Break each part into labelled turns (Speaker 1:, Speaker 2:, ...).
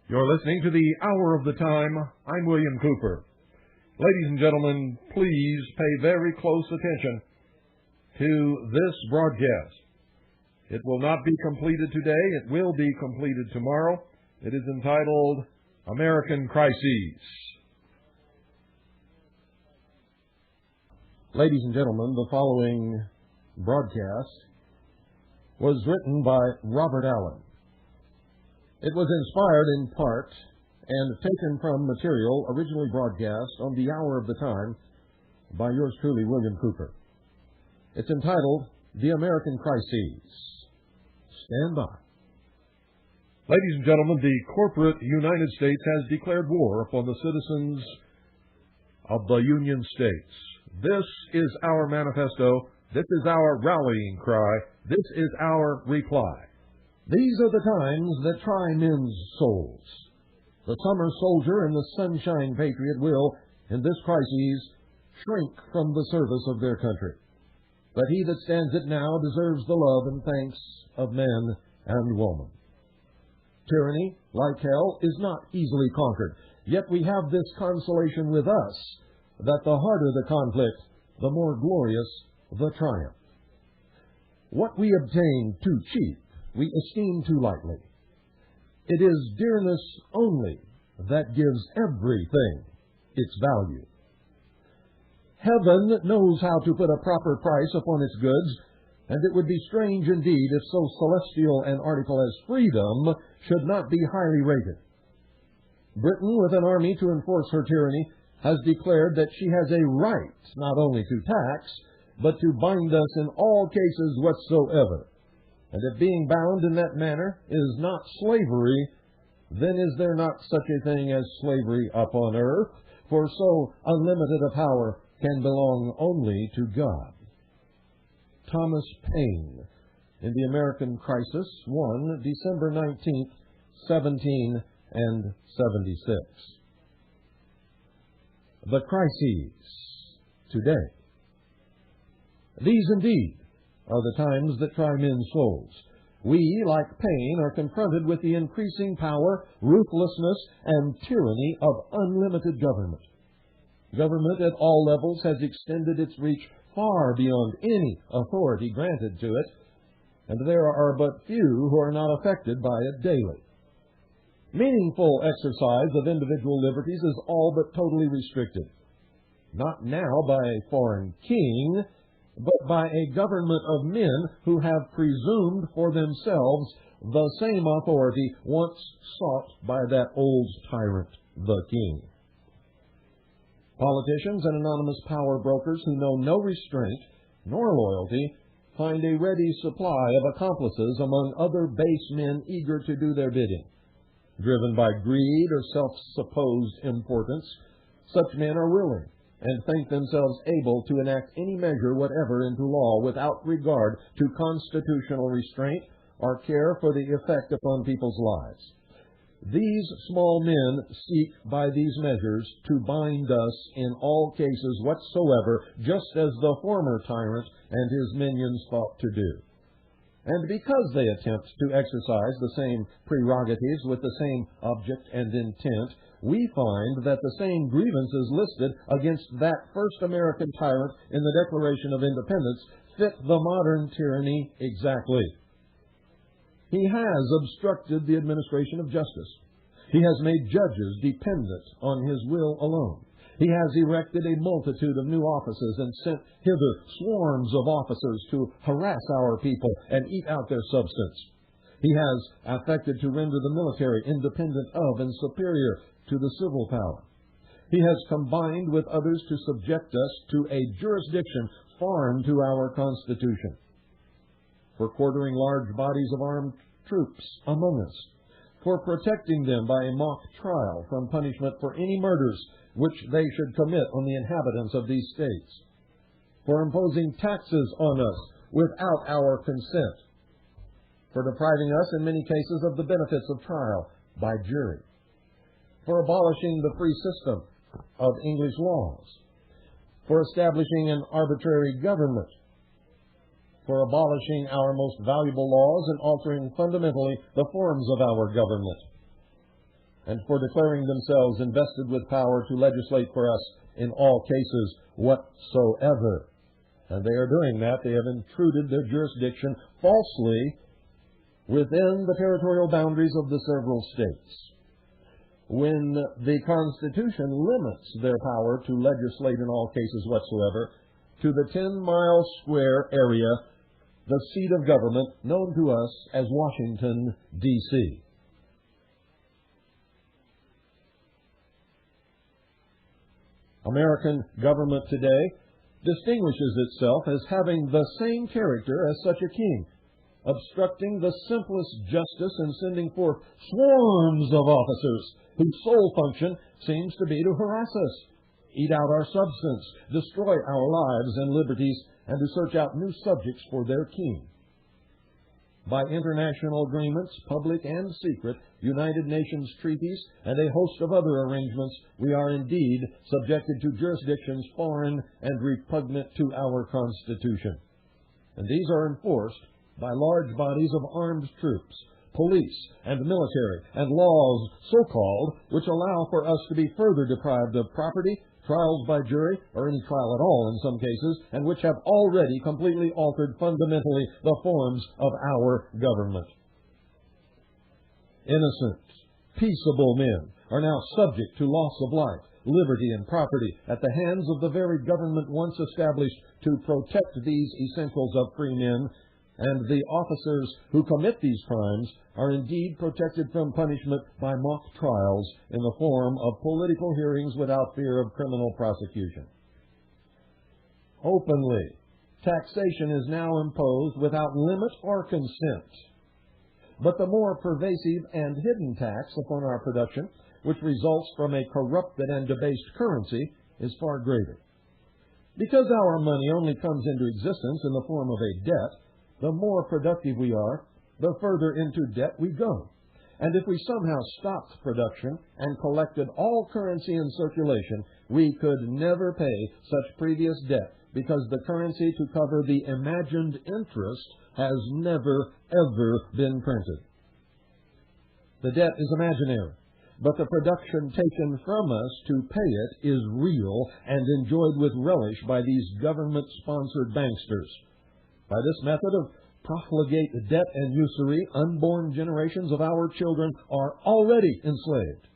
Speaker 1: You're listening to the Hour of the Time. I'm William Cooper. Ladies and gentlemen, please pay very close attention to this broadcast. It will not be completed today. It will be completed tomorrow. It is entitled American Crises. Ladies and gentlemen, the following broadcast was written by Robert Allen. It was inspired in part and taken from material originally broadcast on the Hour of the Time by yours truly, William Cooper. It's entitled The American Crises. Stand by. Ladies and gentlemen, the corporate United States has declared war upon the citizens of the Union States. This is our manifesto. This is our rallying cry. This is our reply. These are the times that try men's souls. The summer soldier and the sunshine patriot will, in this crisis, shrink from the service of their country. But he that stands it now deserves the love and thanks of men and woman. Tyranny, like hell, is not easily conquered. Yet we have this consolation with us, that the harder the conflict, the more glorious the triumph. What we obtain too cheap, we esteem too lightly. It is dearness only that gives everything its value. Heaven knows how to put a proper price upon its goods, and it would be strange indeed if so celestial an article as freedom should not be highly rated. Britain, with an army to enforce her tyranny, has declared that she has a right not only to tax, but to bind us in all cases whatsoever. And if being bound in that manner is not slavery, then is there not such a thing as slavery upon earth? For so unlimited a power can belong only to God. Thomas Paine, in The American Crisis, 1 December 19th, 1776. The crises today. These indeed are the times that try men's souls. We, like Paine, are confronted with the increasing power, ruthlessness, and tyranny of unlimited government. Government at all levels has extended its reach far beyond any authority granted to it, and there are but few who are not affected by it daily. Meaningful exercise of individual liberties is all but totally restricted, not now by a foreign king, but by a government of men who have presumed for themselves the same authority once sought by that old tyrant, the king. Politicians and anonymous power brokers who know no restraint nor loyalty find a ready supply of accomplices among other base men eager to do their bidding. Driven by greed or self-supposed importance, such men are willing and think themselves able to enact any measure whatever into law without regard to constitutional restraint or care for the effect upon people's lives. These small men seek by these measures to bind us in all cases whatsoever, just as the former tyrant and his minions thought to do. And because they attempt to exercise the same prerogatives with the same object and intent, we find that the same grievances listed against that first American tyrant in the Declaration of Independence fit the modern tyranny exactly. He has obstructed the administration of justice. He has made judges dependent on his will alone. He has erected a multitude of new offices and sent hither swarms of officers to harass our people and eat out their substance. He has affected to render the military independent of and superior to the civil power. He has combined with others to subject us to a jurisdiction foreign to our Constitution, for quartering large bodies of armed troops among us, for protecting them by a mock trial from punishment for any murders which they should commit on the inhabitants of these states, for imposing taxes on us without our consent, for depriving us in many cases of the benefits of trial by jury, for abolishing the free system of English laws, for establishing an arbitrary government, for abolishing our most valuable laws and altering fundamentally the forms of our government, and for declaring themselves invested with power to legislate for us in all cases whatsoever. And they are doing that. They have intruded their jurisdiction falsely within the territorial boundaries of the several states. When the Constitution limits their power to legislate in all cases whatsoever to the 10-mile square area, the seat of government known to us as Washington, D.C. American government today distinguishes itself as having the same character as such a king, obstructing the simplest justice and sending forth swarms of officers whose sole function seems to be to harass us, eat out our substance, destroy our lives and liberties, and to search out new subjects for their king. By international agreements, public and secret, United Nations treaties, and a host of other arrangements, we are indeed subjected to jurisdictions foreign and repugnant to our Constitution. And these are enforced by large bodies of armed troops, police and military, and laws so-called which allow for us to be further deprived of property, trials by jury, or any trial at all in some cases, and which have already completely altered fundamentally the forms of our government. Innocent, peaceable men are now subject to loss of life, liberty, and property at the hands of the very government once established to protect these essentials of free men, and the officers who commit these crimes are indeed protected from punishment by mock trials in the form of political hearings without fear of criminal prosecution. Openly, taxation is now imposed without limit or consent. But the more pervasive and hidden tax upon our production, which results from a corrupted and debased currency, is far greater. Because our money only comes into existence in the form of a debt, the more productive we are, the further into debt we go. And if we somehow stopped production and collected all currency in circulation, we could never pay such previous debt, because the currency to cover the imagined interest has never, ever been printed. The debt is imaginary, but the production taken from us to pay it is real and enjoyed with relish by these government-sponsored banksters. By this method of profligate debt and usury, unborn generations of our children are already enslaved,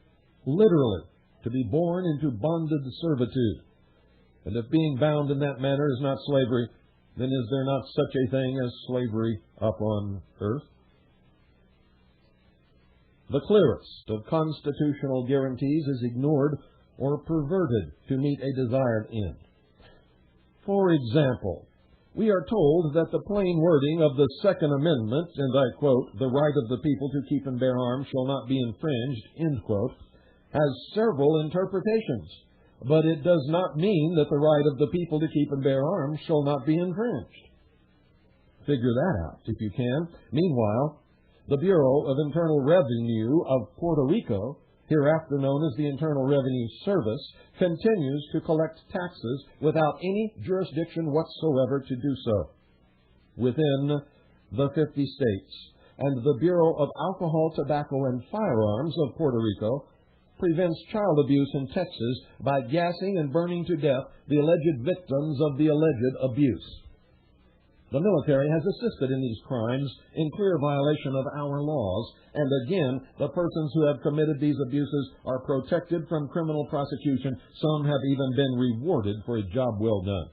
Speaker 1: literally, to be born into bonded servitude. And if being bound in that manner is not slavery, then is there not such a thing as slavery upon earth? The clearest of constitutional guarantees is ignored or perverted to meet a desired end. For example, we are told that the plain wording of the Second Amendment, and I quote, "the right of the people to keep and bear arms shall not be infringed," end quote, has several interpretations. But it does not mean that the right of the people to keep and bear arms shall not be infringed. Figure that out, if you can. Meanwhile, the Bureau of Internal Revenue of Puerto Rico, hereafter known as the Internal Revenue Service, continues to collect taxes without any jurisdiction whatsoever to do so within the 50 states. And the Bureau of Alcohol, Tobacco, and Firearms of Puerto Rico prevents child abuse in Texas by gassing and burning to death the alleged victims of the alleged abuse. The military has assisted in these crimes in clear violation of our laws, and again, the persons who have committed these abuses are protected from criminal prosecution. Some have even been rewarded for a job well done.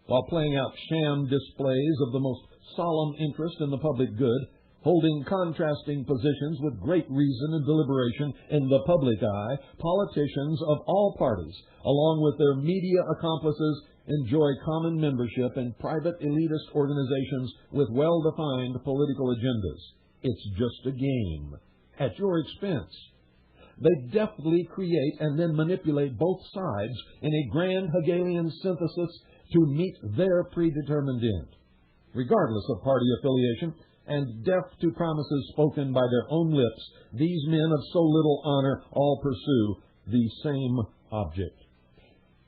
Speaker 1: While playing out sham displays of the most solemn interest in the public good, holding contrasting positions with great reason and deliberation in the public eye, politicians of all parties, along with their media accomplices, enjoy common membership in private elitist organizations with well-defined political agendas. It's just a game, at your expense. They deftly create and then manipulate both sides in a grand Hegelian synthesis to meet their predetermined end. Regardless of party affiliation, and deaf to promises spoken by their own lips, these men of so little honor all pursue the same object.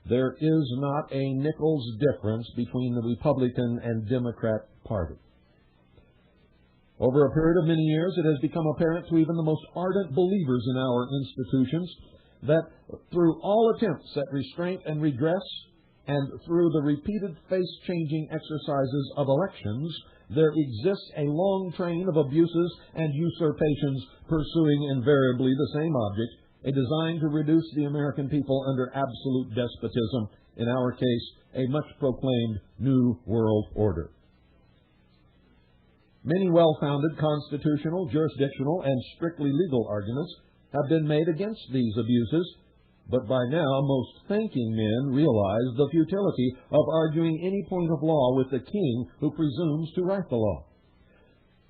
Speaker 1: there is not a nickel's difference between the Republican and Democrat Party. Over a period of many years, it has become apparent to even the most ardent believers in our institutions that through all attempts at restraint and redress, and through the repeated face-changing exercises of elections, there exists a long train of abuses and usurpations pursuing invariably the same object, a design to reduce the American people under absolute despotism, in our case, a much-proclaimed New World Order. Many well-founded constitutional, jurisdictional, and strictly legal arguments have been made against these abuses, but by now most thinking men realize the futility of arguing any point of law with the king who presumes to write the law.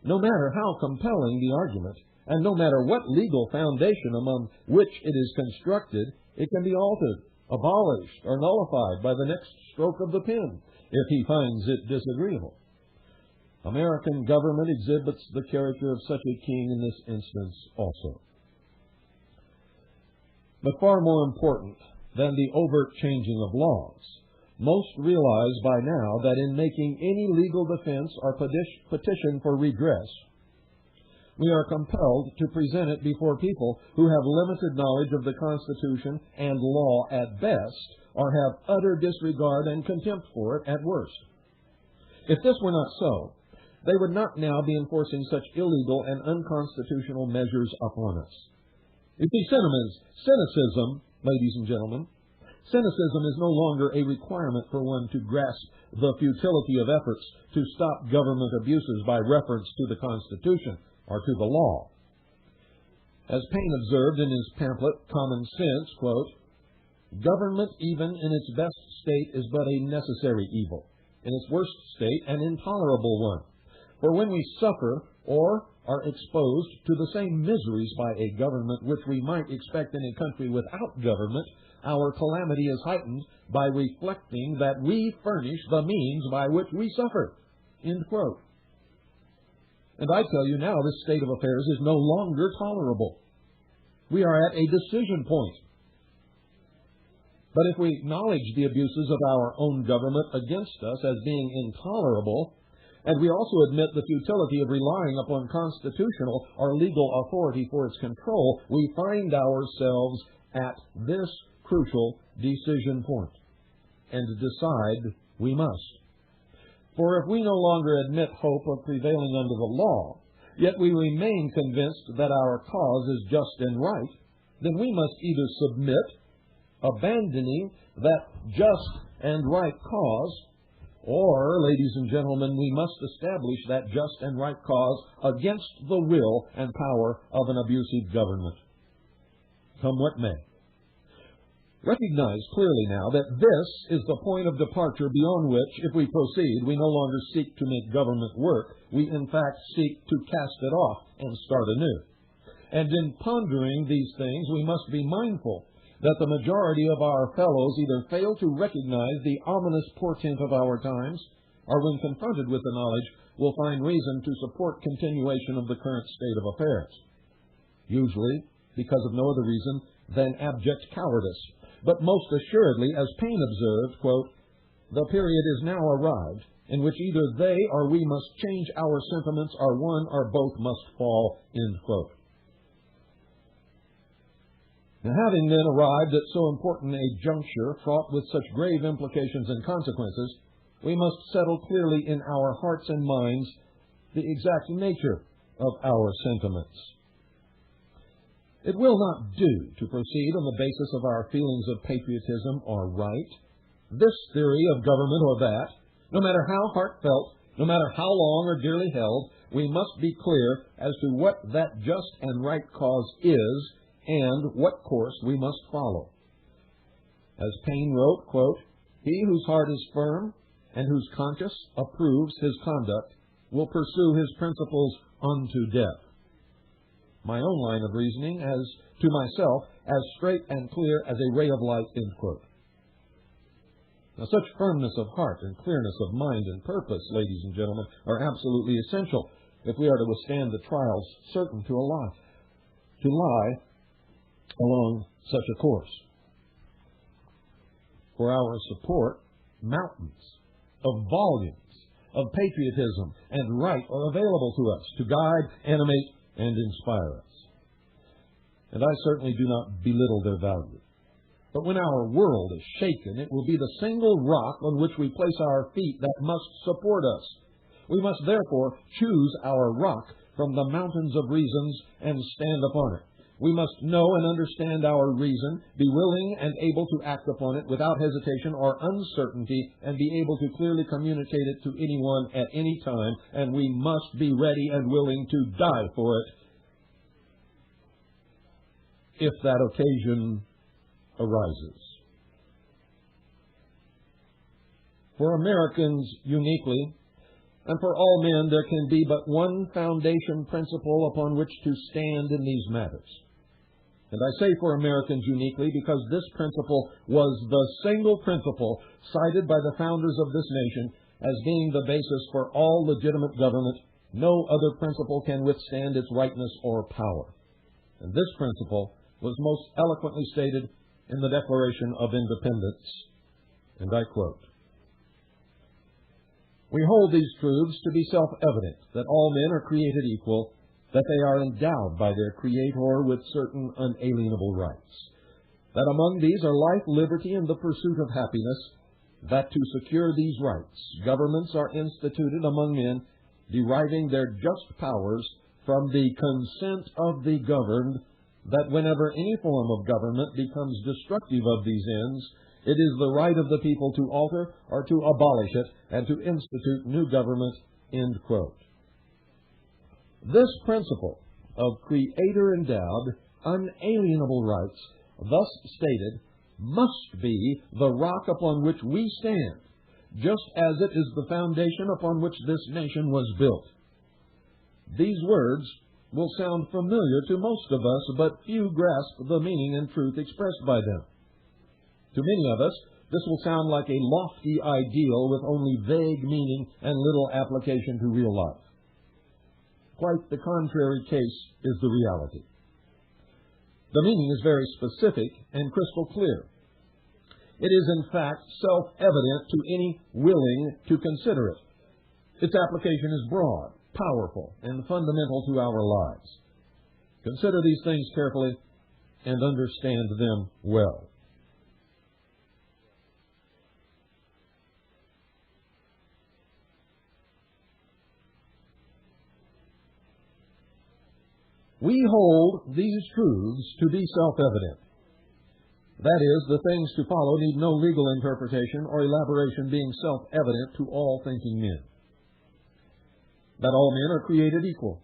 Speaker 1: No matter how compelling the argument, and no matter what legal foundation among which it is constructed, it can be altered, abolished, or nullified by the next stroke of the pen, if he finds it disagreeable. American government exhibits the character of such a king in this instance also. But far more important than the overt changing of laws, most realize by now that in making any legal defense or petition for redress, we are compelled to present it before people who have limited knowledge of the Constitution and law at best, or have utter disregard and contempt for it at worst. If this were not so, they would not now be enforcing such illegal and unconstitutional measures upon us. You see, cynicism, ladies and gentlemen, cynicism is no longer a requirement for one to grasp the futility of efforts to stop government abuses by reference to the Constitution or to the law. As Paine observed in his pamphlet, Common Sense, quote, "Government, even in its best state, is but a necessary evil, in its worst state an intolerable one. For when we suffer or are exposed to the same miseries by a government which we might expect in a country without government, our calamity is heightened by reflecting that we furnish the means by which we suffer." End quote. And I tell you now, this state of affairs is no longer tolerable. We are at a decision point. But if we acknowledge the abuses of our own government against us as being intolerable, and we also admit the futility of relying upon constitutional or legal authority for its control, we find ourselves at this crucial decision point. And decide we must. For if we no longer admit hope of prevailing under the law, yet we remain convinced that our cause is just and right, then we must either submit, abandoning that just and right cause, or, ladies and gentlemen, we must establish that just and right cause against the will and power of an abusive government. Come what may. Recognize clearly now that this is the point of departure beyond which, if we proceed, we no longer seek to make government work. We, in fact, seek to cast it off and start anew. And in pondering these things, we must be mindful that the majority of our fellows either fail to recognize the ominous portent of our times, or when confronted with the knowledge, will find reason to support continuation of the current state of affairs. Usually, because of no other reason than abject cowardice. But most assuredly, as Paine observed, quote, "The period is now arrived in which either they or we must change our sentiments, or one or both must fall," end quote. Now, having then arrived at so important a juncture fraught with such grave implications and consequences, we must settle clearly in our hearts and minds the exact nature of our sentiments. It will not do to proceed on the basis of our feelings of patriotism or right, this theory of government or that. No matter how heartfelt, no matter how long or dearly held, we must be clear as to what that just and right cause is and what course we must follow. As Paine wrote, quote, "He whose heart is firm and whose conscience approves his conduct will pursue his principles unto death." My own line of reasoning as to myself as straight and clear as a ray of light, end quote. Now, such firmness of heart and clearness of mind and purpose, ladies and gentlemen, are absolutely essential if we are to withstand the trials certain to lie along such a course. for our support, mountains of volumes of patriotism and right are available to us to guide, animate, and inspire us. And I certainly do not belittle their value. But when our world is shaken, it will be the single rock on which we place our feet that must support us. We must therefore choose our rock from the mountains of reasons and stand upon it. We must know and understand our reason, be willing and able to act upon it without hesitation or uncertainty, and be able to clearly communicate it to anyone at any time, and we must be ready and willing to die for it if that occasion arises. For Americans uniquely, and for all men, there can be but one foundation principle upon which to stand in these matters. And I say for Americans uniquely because this principle was the single principle cited by the founders of this nation as being the basis for all legitimate government. No other principle can withstand its rightness or power. And this principle was most eloquently stated in the Declaration of Independence, and I quote, "We hold these truths to be self-evident, that all men are created equal, that they are endowed by their Creator with certain unalienable rights, that among these are life, liberty, and the pursuit of happiness, that to secure these rights, governments are instituted among men, deriving their just powers from the consent of the governed, that whenever any form of government becomes destructive of these ends, it is the right of the people to alter or to abolish it and to institute new government," end quote. This principle of Creator-endowed, unalienable rights, thus stated, must be the rock upon which we stand, just as it is the foundation upon which this nation was built. These words will sound familiar to most of us, but few grasp the meaning and truth expressed by them. To many of us, this will sound like a lofty ideal with only vague meaning and little application to real life. Quite the contrary case is the reality. The meaning is very specific and crystal clear. It is, in fact, self-evident to any willing to consider it. Its application is broad, powerful, and fundamental to our lives. Consider these things carefully and understand them well. We hold these truths to be self-evident. That is, the things to follow need no legal interpretation or elaboration, being self-evident to all thinking men. That all men are created equal.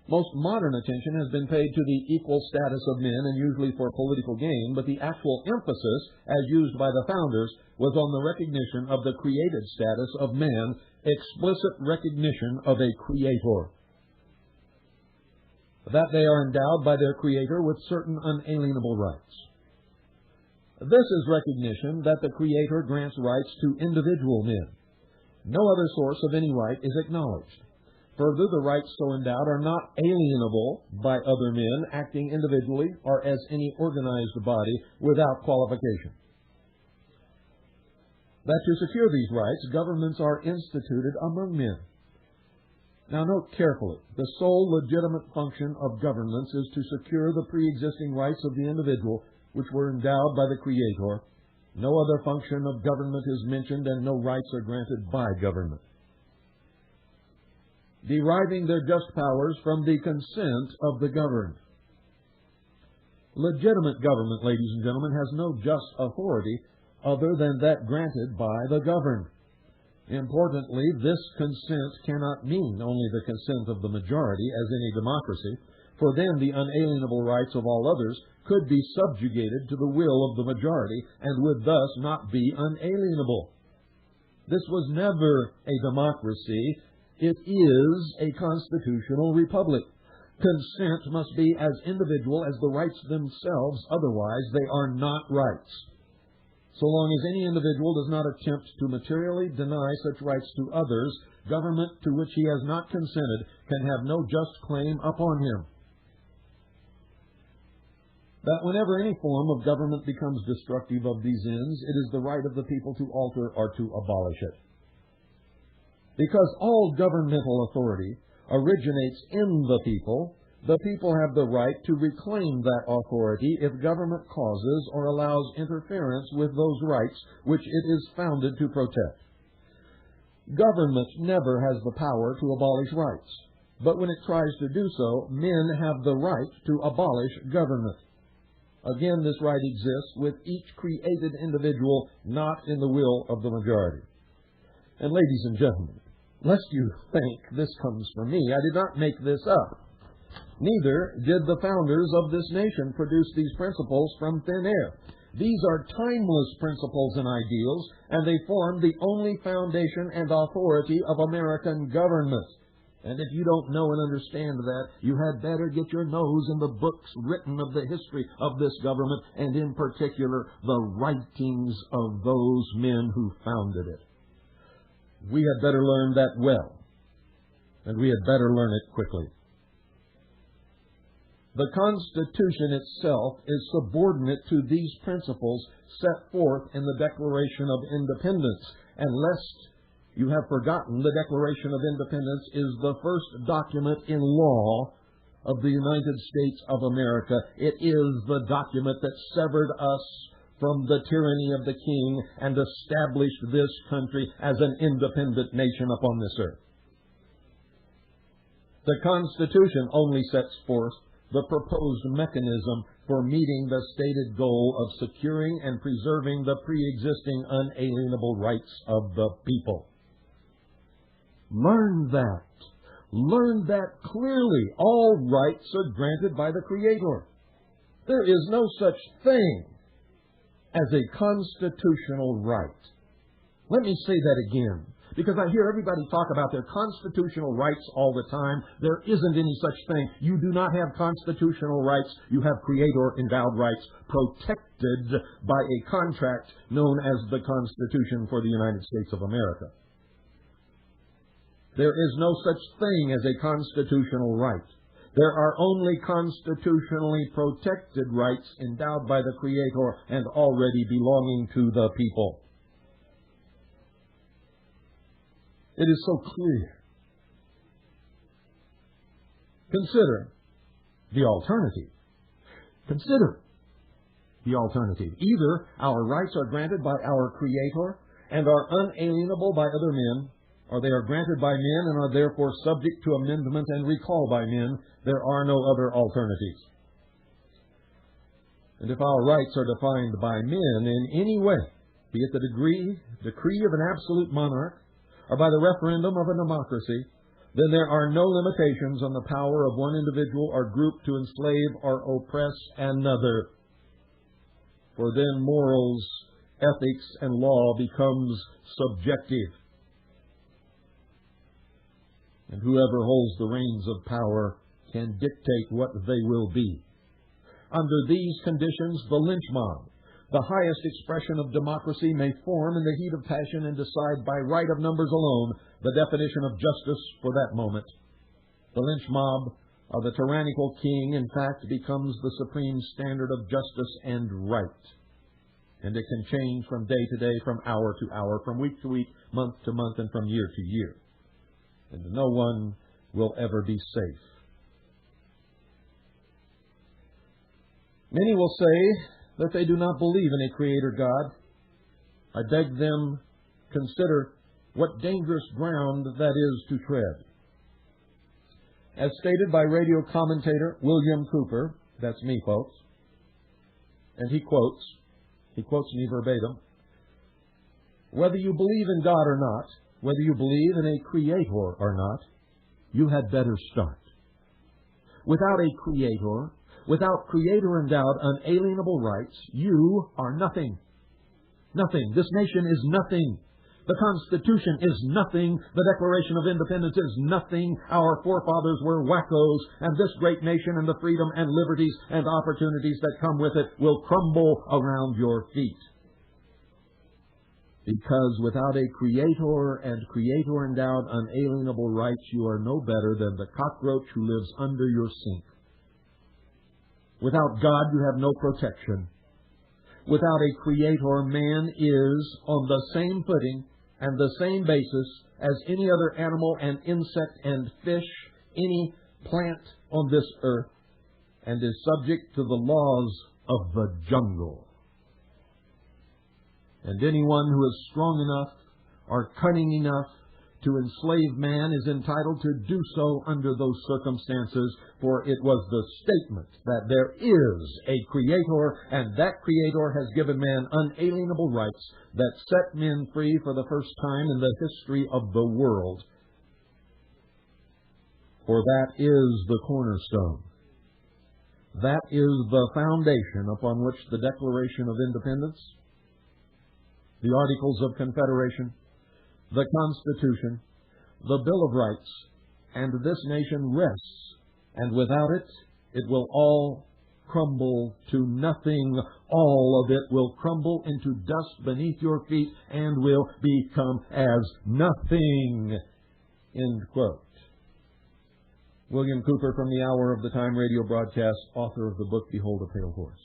Speaker 1: Most modern attention has been paid to the equal status of men, and usually for political gain, but the actual emphasis, as used by the founders, was on the recognition of the created status of man, explicit recognition of a Creator. That they are endowed by their Creator with certain unalienable rights. This is recognition that the Creator grants rights to individual men. No other source of any right is acknowledged. Further, the rights so endowed are not alienable by other men acting individually or as any organized body without qualification. That to secure these rights, governments are instituted among men. Now note carefully, the sole legitimate function of governments is to secure the pre-existing rights of the individual which were endowed by the Creator. No other function of government is mentioned, and no rights are granted by government. Deriving their just powers from the consent of the governed. Legitimate government, ladies and gentlemen, has no just authority other than that granted by the governed. Importantly, this consent cannot mean only the consent of the majority, as in a democracy, for then the unalienable rights of all others could be subjugated to the will of the majority and would thus not be unalienable. This was never a democracy. It is a constitutional republic. Consent must be as individual as the rights themselves, otherwise they are not rights. So long as any individual does not attempt to materially deny such rights to others, government to which he has not consented can have no just claim upon him. that whenever any form of government becomes destructive of these ends, it is the right of the people to alter or to abolish it. Because all governmental authority originates in the people have the right to reclaim that authority if government causes or allows interference with those rights which it is founded to protect. Government never has the power to abolish rights, but when it tries to do so, men have the right to abolish government. Again, this right exists with each created individual, not in the will of the majority. And ladies and gentlemen, lest you think this comes from me, I did not make this up. Neither did the founders of this nation produce these principles from thin air. These are timeless principles and ideals, and they form the only foundation and authority of American government. And if you don't know and understand that, you had better get your nose in the books written of the history of this government, and in particular, the writings of those men who founded it. We had better learn that well, and we had better learn it quickly. The Constitution itself is subordinate to these principles set forth in the Declaration of Independence. And lest you have forgotten, the Declaration of Independence is the first document in law of the United States of America. It is the document that severed us from the tyranny of the king and established this country as an independent nation upon this earth. The Constitution only sets forth the proposed mechanism for meeting the stated goal of securing and preserving the pre-existing unalienable rights of the people. Learn that. Learn that clearly. All rights are granted by the Creator. There is no such thing as a constitutional right. Let me say that again, because I hear everybody talk about their constitutional rights all the time. There isn't any such thing. You do not have constitutional rights. You have Creator-endowed rights protected by a contract known as the Constitution for the United States of America. There is no such thing as a constitutional right. There are only constitutionally protected rights endowed by the Creator and already belonging to the people. It is so clear. Consider the alternative. Consider the alternative. Either our rights are granted by our Creator and are unalienable by other men, or they are granted by men and are therefore subject to amendment and recall by men. There are no other alternatives. And if our rights are defined by men in any way, be it the decree of an absolute monarch, or by the referendum of a democracy, then there are no limitations on the power of one individual or group to enslave or oppress another. For then morals, ethics, and law becomes subjective. And whoever holds the reins of power can dictate what they will be. Under these conditions, the lynch mob, the highest expression of democracy, may form in the heat of passion and decide by right of numbers alone the definition of justice for that moment. The lynch mob of the tyrannical king, in fact, becomes the supreme standard of justice and right. And it can change from day to day, from hour to hour, from week to week, month to month, and from year to year. And no one will ever be safe. Many will say that they do not believe in a Creator God. I beg them consider what dangerous ground that is to tread. As stated by radio commentator William Cooper, that's me, folks, and he quotes me verbatim, whether you believe in God or not, whether you believe in a Creator or not, you had better start. Without a Creator, without Creator-endowed unalienable rights, you are nothing. Nothing. This nation is nothing. The Constitution is nothing. The Declaration of Independence is nothing. Our forefathers were wackos, and this great nation and the freedom and liberties and opportunities that come with it will crumble around your feet. Because without a Creator and Creator-endowed unalienable rights, you are no better than the cockroach who lives under your sink. Without God, you have no protection. Without a Creator, man is on the same footing and the same basis as any other animal and insect and fish, any plant on this earth, and is subject to the laws of the jungle. And anyone who is strong enough or cunning enough to enslave man is entitled to do so under those circumstances, for it was the statement that there is a Creator, and that Creator has given man unalienable rights that set men free for the first time in the history of the world. For that is the cornerstone. That is the foundation upon which the Declaration of Independence, the Articles of Confederation, the Constitution, the Bill of Rights, and this nation rests, and without it, it will all crumble to nothing. All of it will crumble into dust beneath your feet and will become as nothing. End quote. William Cooper, from the Hour of the Time radio broadcast, author of the book Behold a Pale Horse.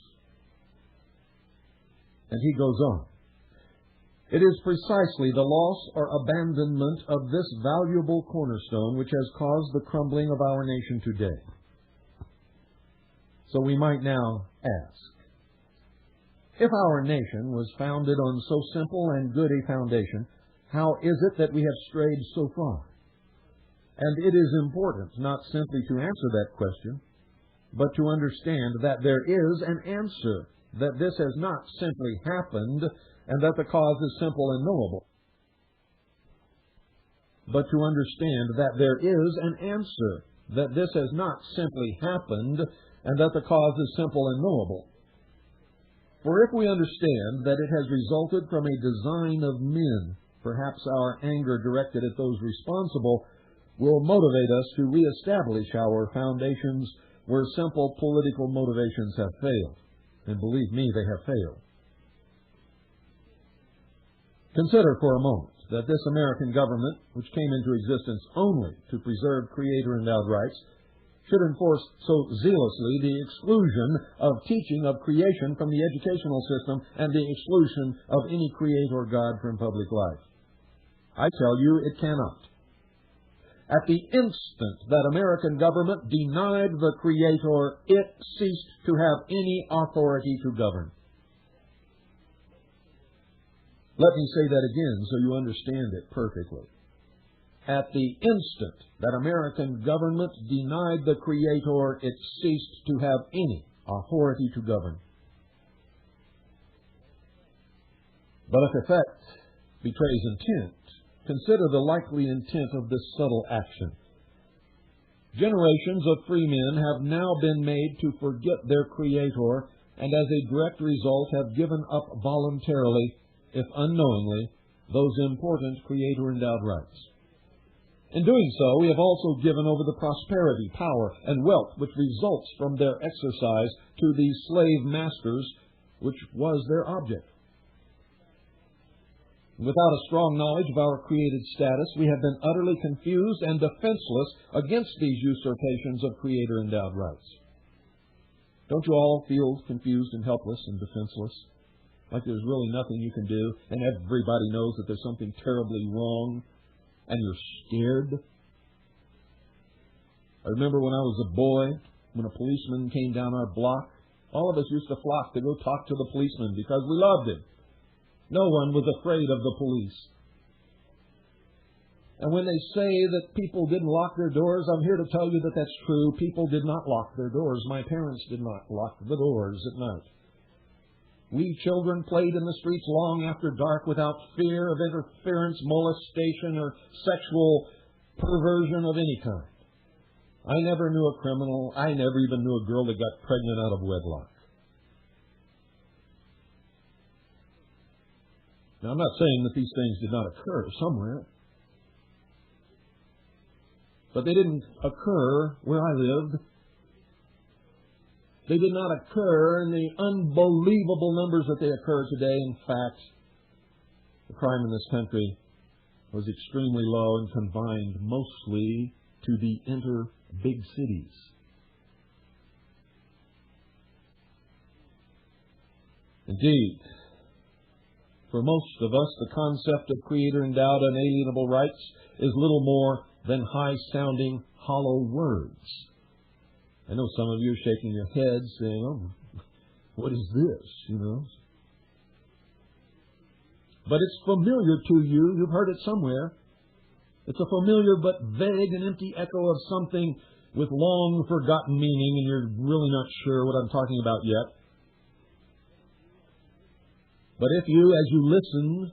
Speaker 1: And he goes on. It is precisely the loss or abandonment of this valuable cornerstone which has caused the crumbling of our nation today. So we might now ask, if our nation was founded on so simple and good a foundation, how is it that we have strayed so far? And it is important not simply to answer that question, but to understand that there is an answer, that this has not simply happened, and that the cause is simple and knowable. But to understand that there is an answer, that this has not simply happened, and that the cause is simple and knowable. For if we understand that it has resulted from a design of men, perhaps our anger directed at those responsible will motivate us to reestablish our foundations where simple political motivations have failed. And believe me, they have failed. Consider for a moment that this American government, which came into existence only to preserve Creator-endowed rights, should enforce so zealously the exclusion of teaching of creation from the educational system and the exclusion of any Creator God from public life. I tell you, it cannot. At the instant that American government denied the Creator, it ceased to have any authority to govern. Let me say that again so you understand it perfectly. At the instant that American government denied the Creator, it ceased to have any authority to govern. But if effect betrays intent, consider the likely intent of this subtle action. Generations of free men have now been made to forget their Creator, and as a direct result have given up voluntarily, if unknowingly, those important Creator-endowed rights. In doing so, we have also given over the prosperity, power, and wealth which results from their exercise to these slave masters, which was their object. Without a strong knowledge of our created status, we have been utterly confused and defenseless against these usurpations of Creator-endowed rights. Don't you all feel confused and helpless and defenseless? Like there's really nothing you can do, and everybody knows that there's something terribly wrong, and you're scared? I remember when I was a boy, when a policeman came down our block, all of us used to flock to go talk to the policeman because we loved him. No one was afraid of the police. And when they say that people didn't lock their doors, I'm here to tell you that that's true. People did not lock their doors. My parents did not lock the doors at night. We children played in the streets long after dark without fear of interference, molestation, or sexual perversion of any kind. I never knew a criminal. I never even knew a girl that got pregnant out of wedlock. Now, I'm not saying that these things did not occur somewhere, but they didn't occur where I lived. They did not occur in the unbelievable numbers that they occur today. In fact, the crime in this country was extremely low and confined mostly to the big cities. Indeed, for most of us, the concept of Creator-endowed unalienable rights is little more than high-sounding, hollow words. I know some of you are shaking your heads saying, "Oh, what is this?" But it's familiar to you. You've heard it somewhere. It's a familiar but vague and empty echo of something with long forgotten meaning, and you're really not sure what I'm talking about yet. But if you, as you listen,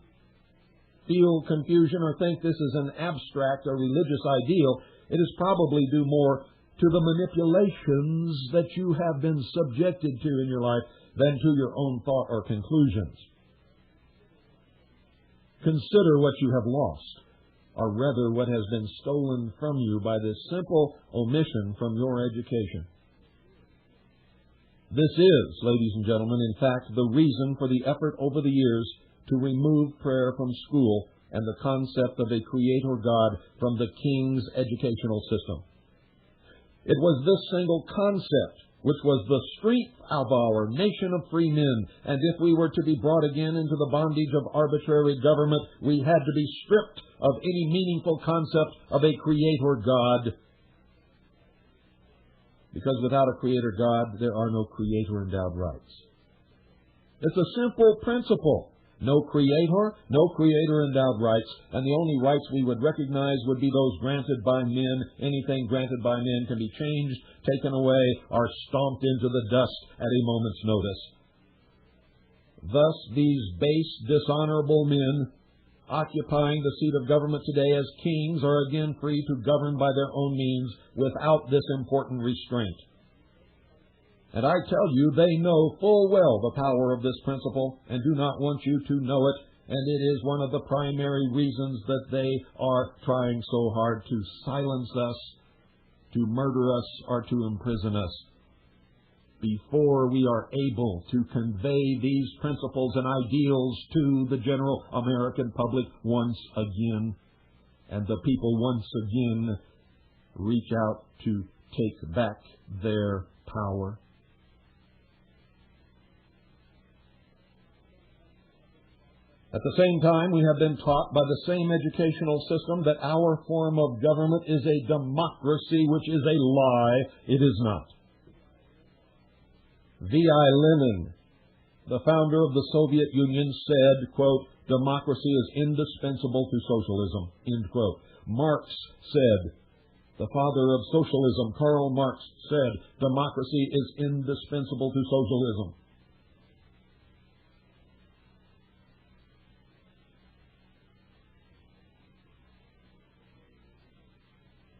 Speaker 1: feel confusion or think this is an abstract or religious ideal, it is probably due more to the manipulations that you have been subjected to in your life than to your own thought or conclusions. Consider what you have lost, or rather what has been stolen from you by this simple omission from your education. This is, ladies and gentlemen, in fact, the reason for the effort over the years to remove prayer from school and the concept of a Creator God from the King's educational system. It was this single concept which was the strength of our nation of free men, and if we were to be brought again into the bondage of arbitrary government, we had to be stripped of any meaningful concept of a Creator God. Because without a Creator God, there are no Creator-endowed rights. It's a simple principle. No Creator, no Creator-endowed rights, and the only rights we would recognize would be those granted by men. Anything granted by men can be changed, taken away, or stomped into the dust at a moment's notice. Thus, these base, dishonorable men, occupying the seat of government today as kings, are again free to govern by their own means without this important restraint. And I tell you, they know full well the power of this principle and do not want you to know it, and it is one of the primary reasons that they are trying so hard to silence us, to murder us, or to imprison us, before we are able to convey these principles and ideals to the general American public once again, and the people once again reach out to take back their power. At the same time, we have been taught by the same educational system that our form of government is a democracy, which is a lie. It is not. V.I. Lenin, the founder of the Soviet Union, said, quote, "Democracy is indispensable to socialism," end quote. Marx said, the father of socialism, Karl Marx, said, "Democracy is indispensable to socialism."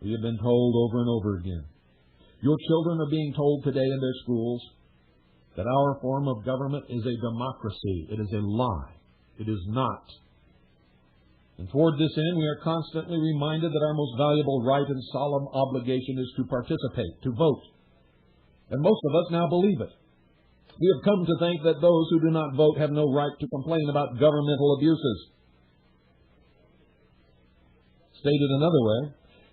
Speaker 1: We have been told over and over again. Your children are being told today in their schools that our form of government is a democracy. It is a lie. It is not. And toward this end, we are constantly reminded that our most valuable right and solemn obligation is to participate, to vote. And most of us now believe it. We have come to think that those who do not vote have no right to complain about governmental abuses. Stated another way,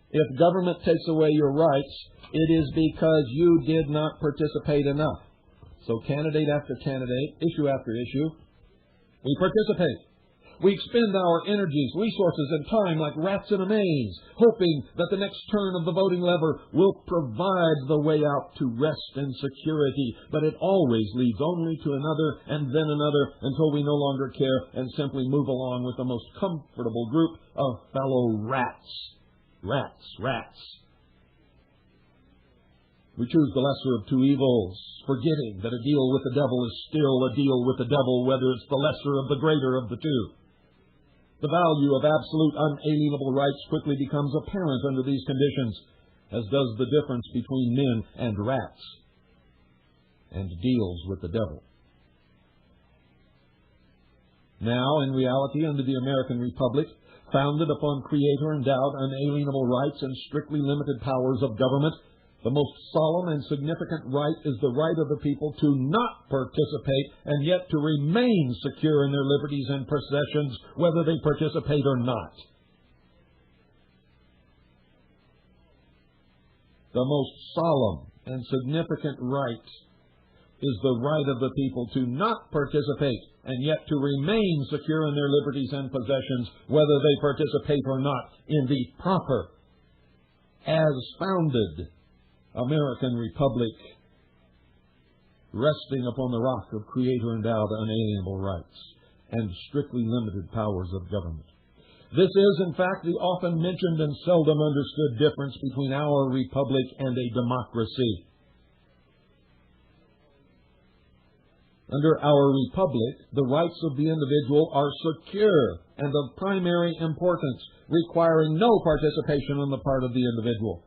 Speaker 1: if government takes away your rights, it is because you did not participate enough. So candidate after candidate, issue after issue, we participate. We expend our energies, resources, and time like rats in a maze, hoping that the next turn of the voting lever will provide the way out to rest and security. But it always leads only to another and then another until we no longer care and simply move along with the most comfortable group of fellow rats. Rats. We choose the lesser of two evils, forgetting that a deal with the devil is still a deal with the devil, whether it's the lesser of the greater of the two. The value of absolute unalienable rights quickly becomes apparent under these conditions, as does the difference between men and rats, and deals with the devil. Now, in reality, under the American Republic, founded upon Creator-endowed unalienable rights and strictly limited powers of government, the most solemn and significant right is the right of the people to not participate and yet to remain secure in their liberties and possessions, whether they participate or not. The most solemn and significant right is the right of the people to not participate and yet to remain secure in their liberties and possessions, whether they participate or not, in the proper, as founded American republic, resting upon the rock of Creator-endowed unalienable rights and strictly limited powers of government. This is, in fact, the often mentioned and seldom understood difference between our republic and a democracy. Under our republic, the rights of the individual are secure and of primary importance, requiring no participation on the part of the individual.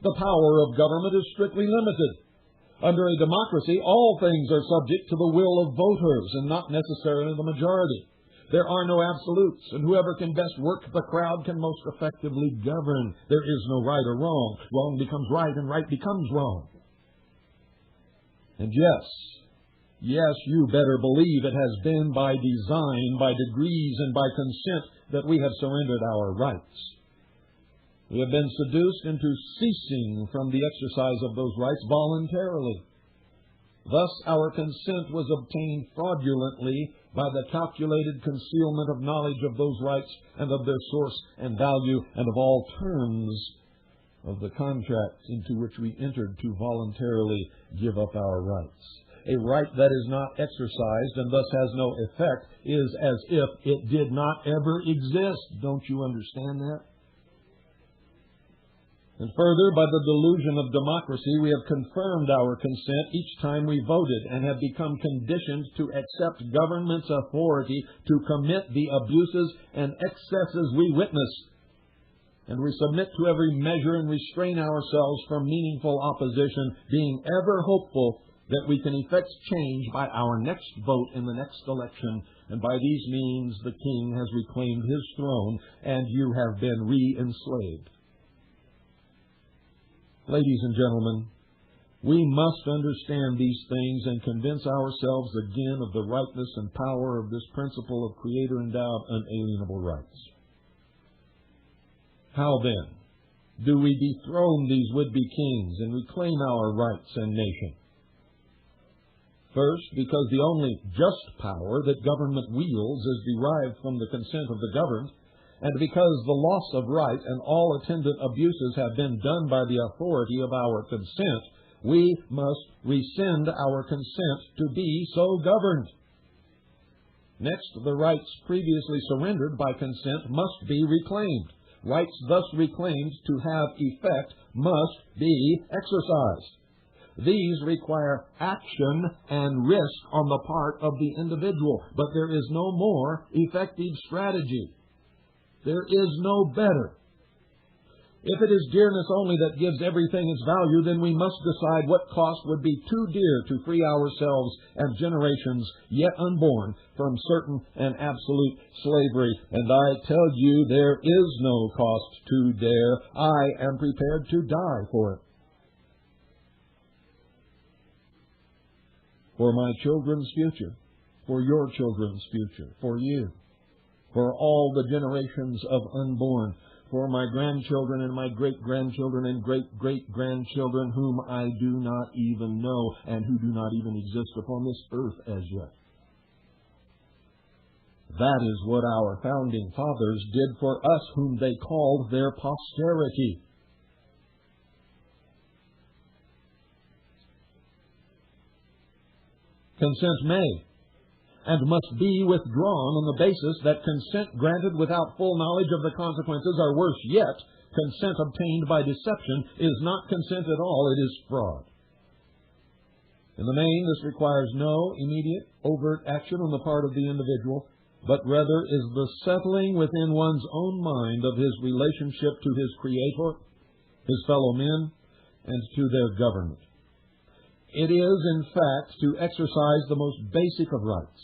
Speaker 1: The power of government is strictly limited. Under a democracy, all things are subject to the will of voters and not necessarily the majority. There are no absolutes, and whoever can best work the crowd can most effectively govern. There is no right or wrong. Wrong becomes right, and right becomes wrong. And yes, you better believe it has been by design, by degrees, and by consent that we have surrendered our rights. We have been seduced into ceasing from the exercise of those rights voluntarily. Thus, our consent was obtained fraudulently by the calculated concealment of knowledge of those rights and of their source and value and of all terms of the contract into which we entered to voluntarily give up our rights. A right that is not exercised and thus has no effect is as if it did not ever exist. Don't you understand that? And further, by the delusion of democracy, we have confirmed our consent each time we voted and have become conditioned to accept government's authority to commit the abuses and excesses we witness. And we submit to every measure and restrain ourselves from meaningful opposition, being ever hopeful that we can effect change by our next vote in the next election, and by these means the King has reclaimed his throne, and you have been re-enslaved. Ladies and gentlemen, we must understand these things and convince ourselves again of the rightness and power of this principle of Creator-endowed unalienable rights. How then do we dethrone these would-be kings and reclaim our rights and nation? First, because the only just power that government wields is derived from the consent of the governed, and because the loss of right and all attendant abuses have been done by the authority of our consent, we must rescind our consent to be so governed. Next, the rights previously surrendered by consent must be reclaimed. Rights thus reclaimed to have effect must be exercised. These require action and risk on the part of the individual, but there is no more effective strategy. There is no better. If it is dearness only that gives everything its value, then we must decide what cost would be too dear to free ourselves and generations yet unborn from certain and absolute slavery. And I tell you, there is no cost too dear. I am prepared to die for it. For my children's future, for your children's future, for you, for all the generations of unborn, for my grandchildren and my great-grandchildren and great-great-grandchildren whom I do not even know and who do not even exist upon this earth as yet. That is what our founding fathers did for us, whom they called their posterity. Consent may and must be withdrawn on the basis that consent granted without full knowledge of the consequences, or worse yet, consent obtained by deception, is not consent at all, it is fraud. In the main, this requires no immediate, overt action on the part of the individual, but rather is the settling within one's own mind of his relationship to his Creator, his fellow men, and to their government. It is, in fact, to exercise the most basic of rights,